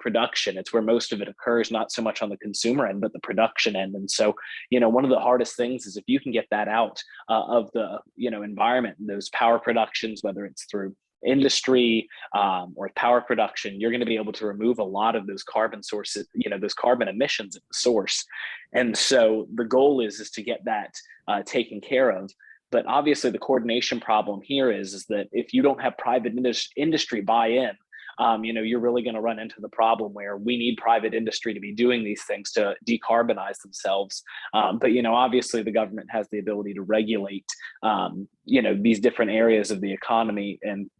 production. It's where most of it occurs, not so much on the consumer end, but the production end. And so, one of the hardest things is if you can get that out of the, environment, those power productions, whether it's through industry or power production, you're going to be able to remove a lot of those carbon sources, those carbon emissions at the source. And so the goal is to get that taken care of. But obviously the coordination problem here is that if you don't have private industry buy-in, you're really going to run into the problem where we need private industry to be doing these things to decarbonize themselves. But obviously the government has the ability to regulate, these different areas of the economy. And,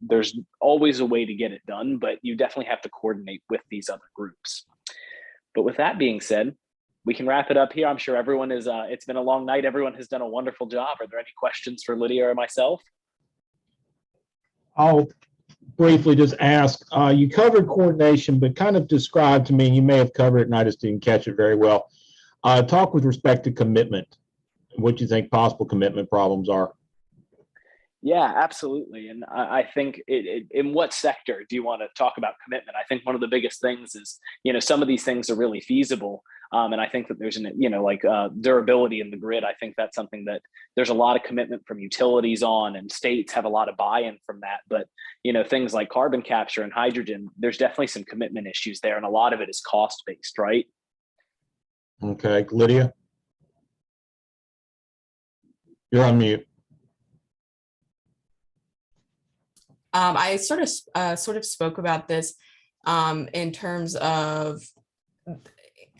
there's always a way to get it done, but you definitely have to coordinate with these other groups. But with that being said, we can wrap it up here. I'm sure everyone is, it's been a long night. Everyone has done a wonderful job. Are there any questions for Lydia or myself? I'll briefly just ask, you covered coordination, but kind of describe to me, and you may have covered it and I just didn't catch it very well. Talk with respect to commitment, what you think possible commitment problems are. Yeah, absolutely. And I think in what sector do you want to talk about commitment? I think one of the biggest things is, some of these things are really feasible. And I think that there's durability in the grid. I think that's something that there's a lot of commitment from utilities on, and states have a lot of buy-in from that. But, things like carbon capture and hydrogen, there's definitely some commitment issues there. And a lot of it is cost-based, right? Okay, Lydia? You're on mute. I sort of spoke about this in terms of,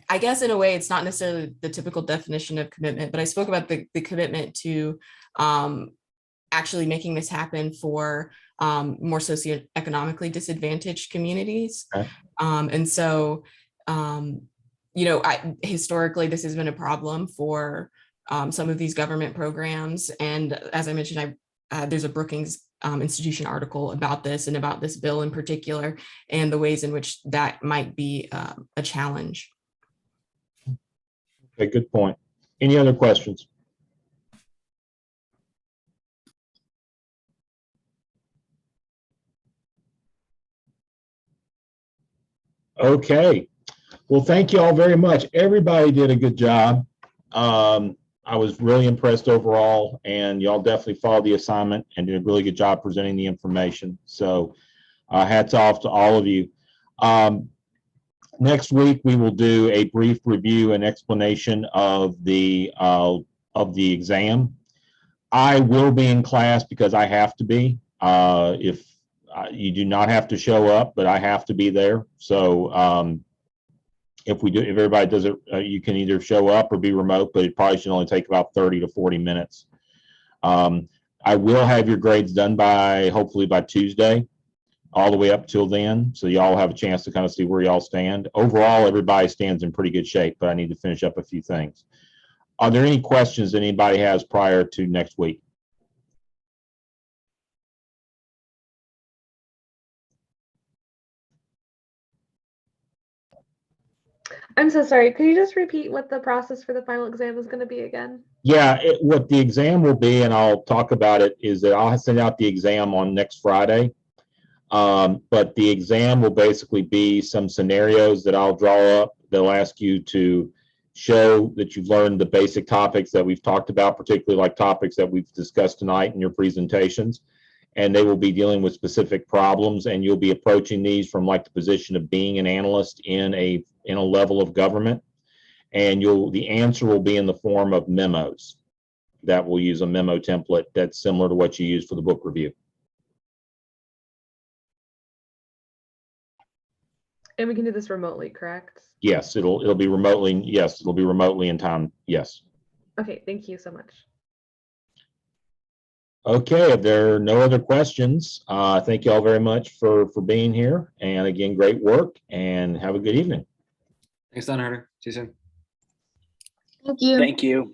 I guess in a way, it's not necessarily the typical definition of commitment, but I spoke about the commitment to actually making this happen for more socioeconomically disadvantaged communities. Okay. And so, historically, this has been a problem for some of these government programs. And as I mentioned, there's a Brookings Institution article about this and about this bill in particular, and the ways in which that might be a challenge. Okay, good point. Any other questions? Okay. Well, thank you all very much. Everybody did a good job. I was really impressed overall, and y'all definitely followed the assignment and did a really good job presenting the information. So hats off to all of you. Next week, we will do a brief review and explanation of the exam. I will be in class because I have to be. If you do not have to show up, but I have to be there. So if everybody does it, you can either show up or be remote, but it probably should only take about 30 to 40 minutes. I will have your grades done hopefully by Tuesday, all the way up till then. So y'all have a chance to kind of see where y'all stand. Overall, everybody stands in pretty good shape, but I need to finish up a few things. Are there any questions that anybody has prior to next week? I'm so sorry. Could you just repeat what the process for the final exam is going to be again? Yeah, what the exam will be, and I'll talk about it, is that I'll send out the exam on next Friday. But the exam will basically be some scenarios that I'll draw up. They'll ask you to show that you've learned the basic topics that we've talked about, particularly like topics that we've discussed tonight in your presentations. And they will be dealing with specific problems, and you'll be approaching these from like the position of being an analyst in a level of government. And the answer will be in the form of memos. That will use a memo template that's similar to what you use for the book review. And we can do this remotely, correct? Yes, it'll be remotely. Yes, it'll be remotely in time. Yes. Okay, thank you so much. Okay, if there are no other questions, thank you all very much for being here. And again, great work, and have a good evening. Thanks, Don Harder. See you soon. Thank you. Thank you.